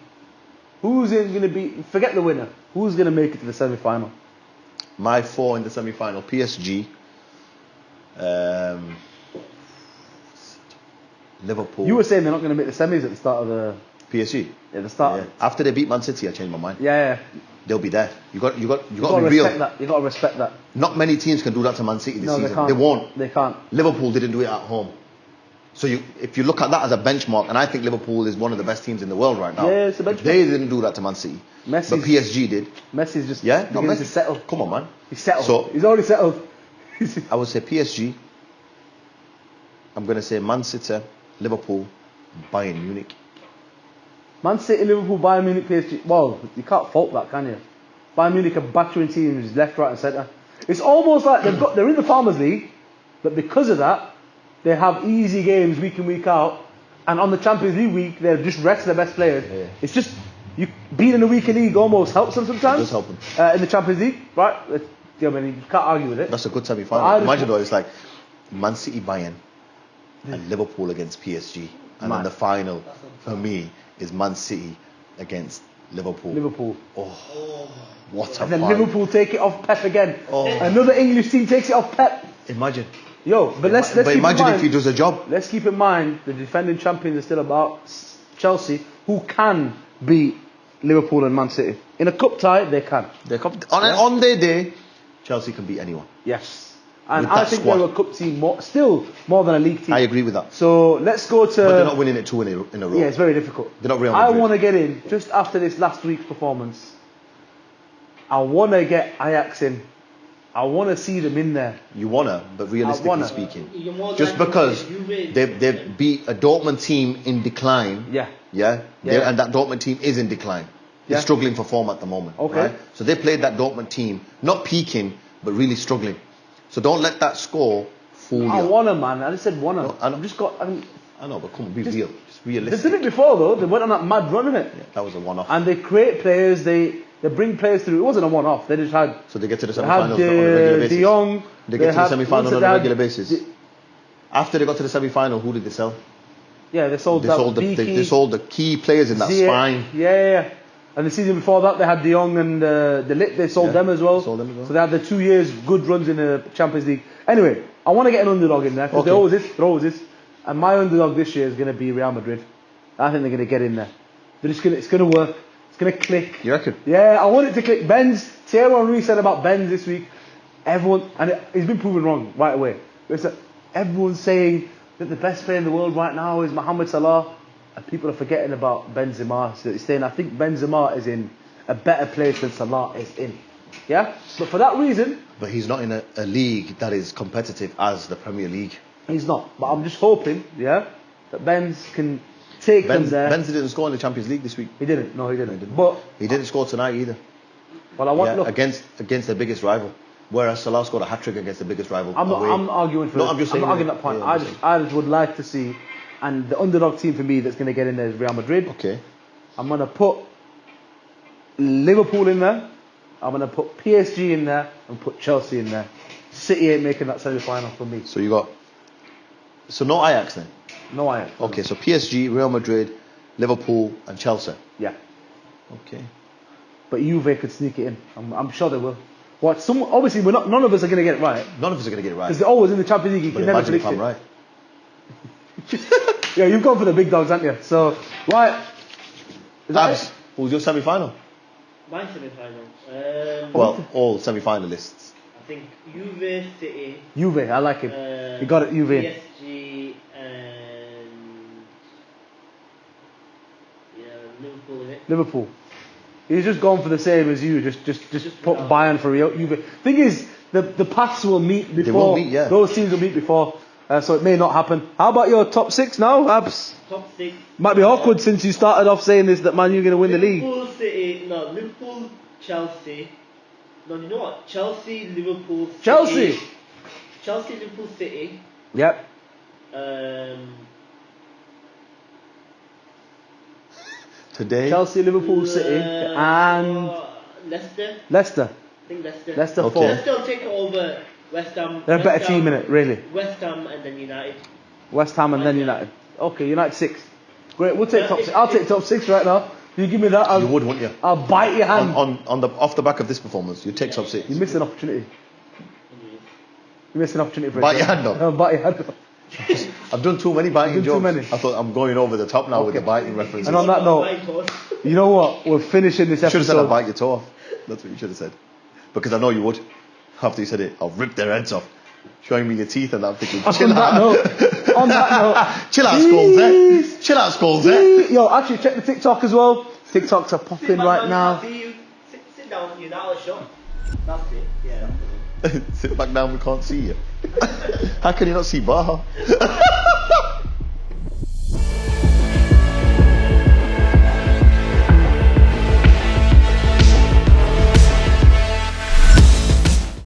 Who's going to be? Forget the winner. Who's going to make it to the semi-final? My 4 in the semi-final. PSG. Liverpool. You were saying they're not going to make the semis at the start of the. PSG. Yeah, the start. Yeah. After they beat Man City, I changed my mind. Yeah. They'll be there. You got You to got be to real. respect that. You got to respect that. Not many teams can do that to Man City this No, season. they can't. They won't. They can't. Liverpool didn't do it at home. So if you look at that as a benchmark, and I think Liverpool is one of the best teams in the world right now. Yeah, it's a benchmark. They didn't do that to Man City. Messi's- But PSG did. Messi's just Yeah? No, beginning Messi. to settle. Come on, man. He's settled. So- He's already settled. I would say PSG. I'm going to say Man City, Liverpool, Bayern Munich. Man City, Liverpool, Bayern Munich, PSG. Well, you can't fault that, can you? Bayern Munich are battering teams left, right, and centre. It's almost like they're in the Farmers League, but because of that, they have easy games week in, week out. And on the Champions League week, they're just rest their best players. Yeah. It's just being in the weekend league almost helps them sometimes. It does help them. In the Champions League, right? Yeah, I mean, you can't argue with it. That's a good I semi-final. just- Imagine though, it's like Man City, Bayern, and Liverpool against PSG, and Man. then the final for me is Man City against Liverpool. Liverpool. What a And then fight. Liverpool take it off Pep again. Oh. Another English team takes it off Pep. Imagine. Yo, but let's keep imagine in if he mind, does a job. let's keep in mind the defending champions are still about Chelsea, who can beat Liverpool and Man City. In a cup tie, they can. On their day, Chelsea can beat anyone. Yes. And With I that think squad. they're a cup team still more than a league team. I agree with that. So let's go to... But they're not winning it two in a row. Yeah, it's very difficult. They're not Real I Madrid. want to get in, just after this last week's performance, I want to get Ajax in. I want to see them in there. You wanna, but realistically wanna. speaking, You're more just likely because to Juve they beat a Dortmund team in decline, Yeah. yeah, Yeah. and that Dortmund team is in decline. They're Yeah. struggling for form at the moment. Okay. Right? So they played that Dortmund team, not peaking, but really struggling. So don't let that score fool I you. want to, man. I just said want to. No, I know. I've just got... I mean, I know, but come on, be Just- real. Just they realistic. did it before, though. They went on that mad run, innit? Yeah, that was a one-off. And they create players. They bring players through. It wasn't a one-off. They just had... So they get to the They had semi-finals on a regular basis. De Jong. They get to the semi-final on a regular basis. De- After they got to the semi-final, who did they sell? yeah, they sold They that. sold they sold the key players in that Ziyech. spine. Yeah. And the season before that, they had De Jong and De Ligt. They sold Yeah, them as well. sold them as well. So they had the 2 years good runs in the Champions League. Anyway, I want to get an underdog in there because Okay. there always is. And my underdog this year is going to be Real Madrid. I think they're going to get in there. It's going to work. It's going to click. You reckon? Yeah, I want it to click. Thierry Henry said about Benz this week. Everyone, and he's been proven wrong right away. It's that everyone's saying that the best player in the world right now is Mohamed Salah, and people are forgetting about Benzema. So he's saying, I think Benzema is in a better place than Salah is in. Yeah? But for that reason, But he's not in a league that is competitive as the Premier League. he's not. But I'm just hoping, yeah, that Benz can take them there. Benz didn't score in the Champions League this week. He didn't. No, he didn't. He didn't. But He didn't score tonight either. I want Yeah, look. against their biggest rival. Whereas Salah scored a hat-trick against the biggest rival. I'm not. away. I'm not arguing for. No, it. I'm just saying not arguing that. that point. Yeah, I just would like to see, and the underdog team for me that's going to get in there is Real Madrid. Okay. I'm going to put Liverpool in there. I'm going to put PSG in there and put Chelsea in there. City ain't making that semi-final for me. So you got. So no Ajax then. No, I ain't. Okay. So PSG, Real Madrid, Liverpool, and Chelsea. Yeah, Okay. but Juve could sneak it in. I'm sure they will. What? Obviously, we're not. None of us are going to get it right None of us are going to get it right. because they're always in the Champions League. You But can never imagine if predict I'm it. right. Yeah, you've gone for the big dogs, haven't you? So, right. Is that Abs, it? who's your semi-final? My semi-final. Well, all semi-finalists. I think Juve, City. Juve, I like him. You got it, Juve in. PSG and Liverpool in it. Liverpool. He's just gone for the same as you. Just put Bayern for Real Juve. Thing is, the paths will meet before. They will meet, yeah. Those teams will meet before. So it may not happen. How about your top six now, Abs? Top six. Might be awkward since you started off saying this that Man U's going to win the league. Liverpool, Chelsea. No, you know what? Chelsea, Liverpool, City. Chelsea. Chelsea, Liverpool, City. Yep. Today. Chelsea, Liverpool, City, and Leicester. Leicester. I think Leicester. Leicester Okay. 4. Leicester will take over West Ham. They're a better West Ham- team in it, really. West Ham and then United. West Ham and then United. Okay, United 6. Great. We'll take top 6. I'll take top 6 right now. You give me that. You would, wouldn't you? I'll bite your hand. Off the back of this performance, you take top six. You missed an opportunity. You missed an opportunity for Bite it. your hand off. Bite your hand off. I've done too many biting You've done jokes. too many. I thought I'm going over the top now with the Okay. biting references. And on that note, you know what? We're finishing this You should have said I'll episode. bite your toe off. That's what you should have said. Because I know you would. After you said it, I'll rip their heads off. Showing me your teeth and I'm thinking, On chill that out. note, on that note, Chill out, Skulls, eh? Chill out, Skulls, eh? Yo, actually check the TikTok as well. TikToks are popping right now. Sit down, you're not a shot. That's it. Yeah. Sit back down, we can't see you. How can you not see Baha?